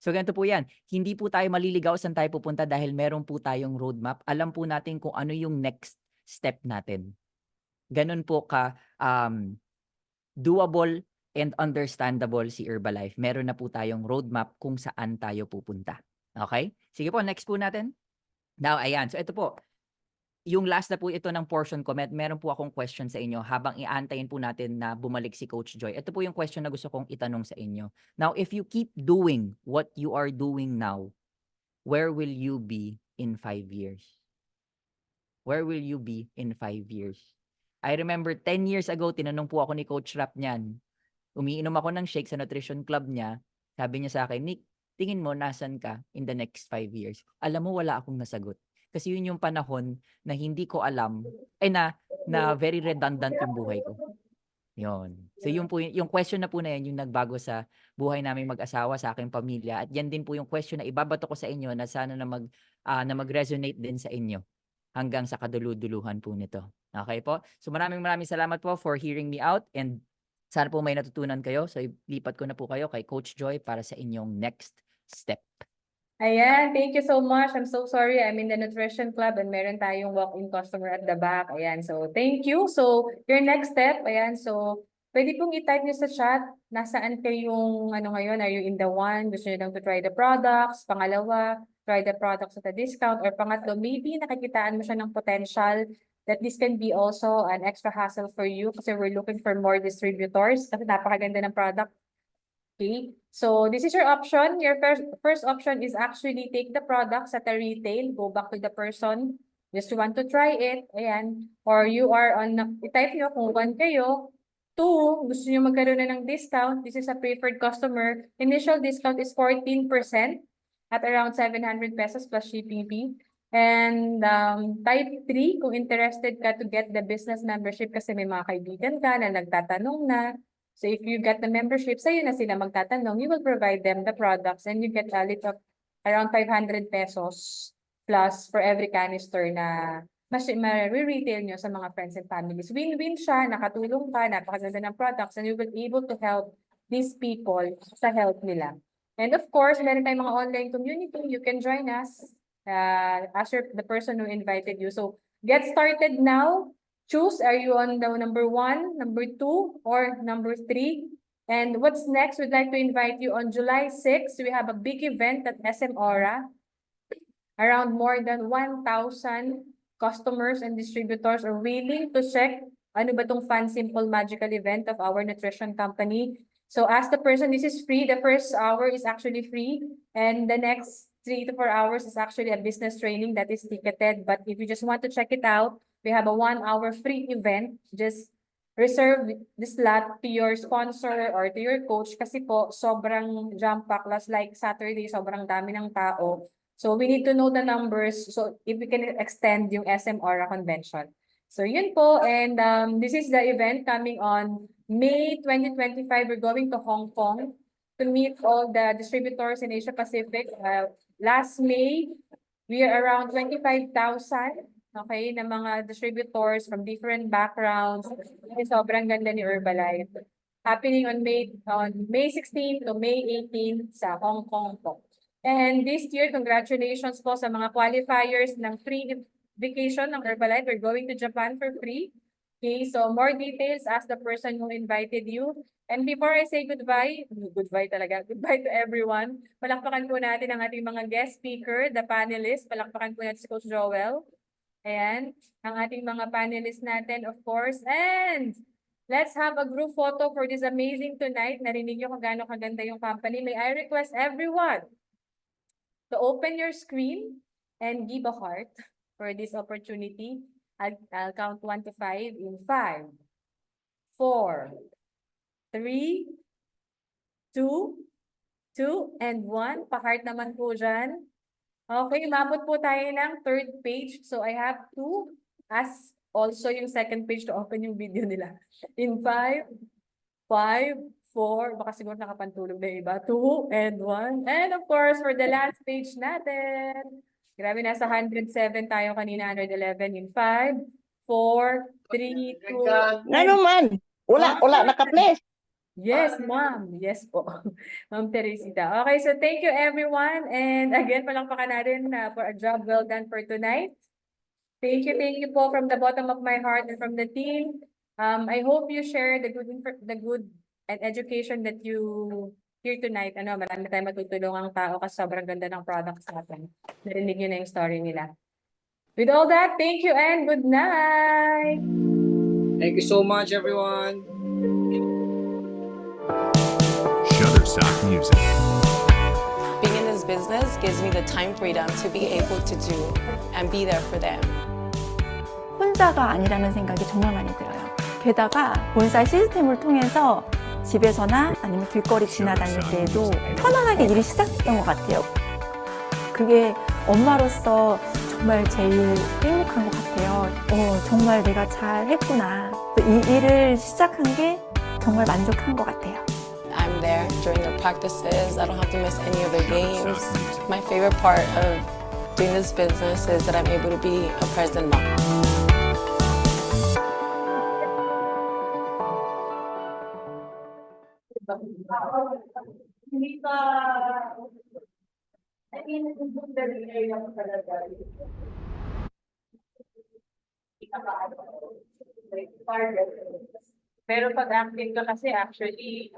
So ganito po 'yan. Hindi po tayo maliligaw saan tayo pupunta dahil meron po tayong roadmap. Alam po natin kung ano yung next step natin. Ganun po ka doable and understandable si Herbalife. Meron na po tayong roadmap kung saan tayo pupunta. Okay? Sige po, next po natin. Now, ayan. So ito po. Yung last na po ito ng portion ko, meron po akong question sa inyo habang iaantayin po natin na bumalik si Coach Joy. Ito po yung question na gusto kong itanong sa inyo. Now, if you keep doing what you are doing now, where will you be in 5 years? Where will you be in 5 years? I remember 10 years ago, tinanong po ako ni Coach Rap niyan. Umiinom ako ng shake sa nutrition club niya. Sabi niya sa akin, Nick, tingin mo nasan ka in the next 5 years? Alam mo, wala akong nasagot. Kasi yun yung panahon na hindi ko alam, na very redundant yung buhay ko. Yun. So yun po, yung question na po na yan, yung nagbago sa buhay namin mag-asawa, sa aking pamilya. At yan din po yung question na ibabato ko sa inyo na sana na mag-resonate din sa inyo hanggang sa kaduluduluhan po nito. Okay po? So maraming salamat po for hearing me out and sana po may natutunan kayo. So ilipat ko na po kayo kay Coach Joy para sa inyong next step. Ayan, thank you so much. I'm so sorry, I'm in the nutrition club and meron tayong walk-in customer at the back. Ayan, so thank you. So your next step, ayan, so pwede pong i-type nyo sa chat, nasaan kayong ngayon, are you in the one, gusto nyo lang to try the products, pangalawa, try the products at a discount, or pangatlo, maybe nakikitaan mo siya ng potential that this can be also an extra hassle for you kasi we're looking for more distributors kasi napakaganda ng product. Okay, so this is your option. Your first option is actually take the products at a retail, go back to the person, just want to try it, ayan. Or you are on, i-type nyo kung 1 kayo, 2, gusto nyo magkaroon na ng discount, this is a preferred customer, initial discount is 14% at around 700 pesos plus shipping fee. And type 3, kung interested ka to get the business membership kasi may mga kaibigan ka na nagtatanong na. So if you get the membership, sa'yo na sila magtatanong, you will provide them the products and you get a little around 500 pesos plus for every canister na ma-retail nyo sa mga friends and families. Win-win siya, nakatulong ka, napakaganda ng products, and you will be able to help these people sa health nila. And of course, meron tayong mga online community. You can join us as the person who invited you. So get started now. Choose, are you on the number 1, number 2, or number 3? And what's next? We'd like to invite you on July 6. We have a big event at SM Aura. Around more than 1,000 customers and distributors are willing to check ano ba tong Fun Simple Magical event of our nutrition company. So ask the person, this is free. The first hour is actually free. And the next 3 to 4 hours is actually a business training that is ticketed. But if you just want to check it out, we have a 1-hour free event. Just reserve this slot to your sponsor or to your coach kasi po sobrang jam-packed. Last like Saturday, sobrang dami ng tao. So we need to know the numbers so if we can extend yung SM Aura convention. So yun po, and this is the event coming on May 2025. We're going to Hong Kong to meet all the distributors in Asia Pacific. Last May, we are around 25,000, okay, na mga distributors from different backgrounds. Sobrang ganda ni Herbalife. Happening on May 16 to May 18 sa Hong Kong po. And this year, congratulations po sa mga qualifiers ng free vacation ng Herbalife. We're going to Japan for free. Okay, so more details, ask the person who invited you. And before I say goodbye to everyone, palakpakan po natin ang ating mga guest speaker, the panelists. Palakpakan po natin si Coach Joel. Ayan, ang ating mga panelists natin, of course. And let's have a group photo for this amazing tonight. Narinig nyo kung gaano kaganda yung company. May I request everyone to open your screen and give a heart for this opportunity. I'll count 1 to 5 in 5, 4, 3, 2, and 1. Pa-heart naman po dyan. Okay, umabot po tayo ng 3rd page. So I have to ask also yung 2nd page to open yung video nila. In 5, 4, baka siguro nakapantulog na iba, 2, and 1. And of course, for the last page natin, grabe, nasa 107 tayo kanina, 111 in 5, 4, 3, 2, Ano man? Wala, naka-place. Yes, ma'am. Yes po. Ma'am Teresita. Okay, so thank you everyone. And again, palakpakan natin for a job well done for tonight. Thank you po from the bottom of my heart and from the team. I hope you share the good and education that you hear tonight. Marami tayong matutulungang tao kasi sobrang ganda ng products natin. Narinig nyo na yung story nila. With all that, thank you and good night! Thank you so much, everyone. Shutterstock Music. Being in this business gives me the time freedom to be able to do and be there for them. 혼자가 아니라는 생각이 정말 많이 들어요. 게다가 본사 시스템을 통해서 집에서나 아니면 길거리 지나다닐 때에도 편안하게 일이 시작했던 것 같아요. 그게 엄마로서 정말 제일 행복한 것 같아요. 정말 내가 잘 했구나. 이 일을 시작한 게 정말 만족한 것 같아요. I'm there during the practices. I don't have to miss any of the games. My favorite part of doing this business is that I'm able to be a present mom. Hindi pa pero pag active ka kasi actually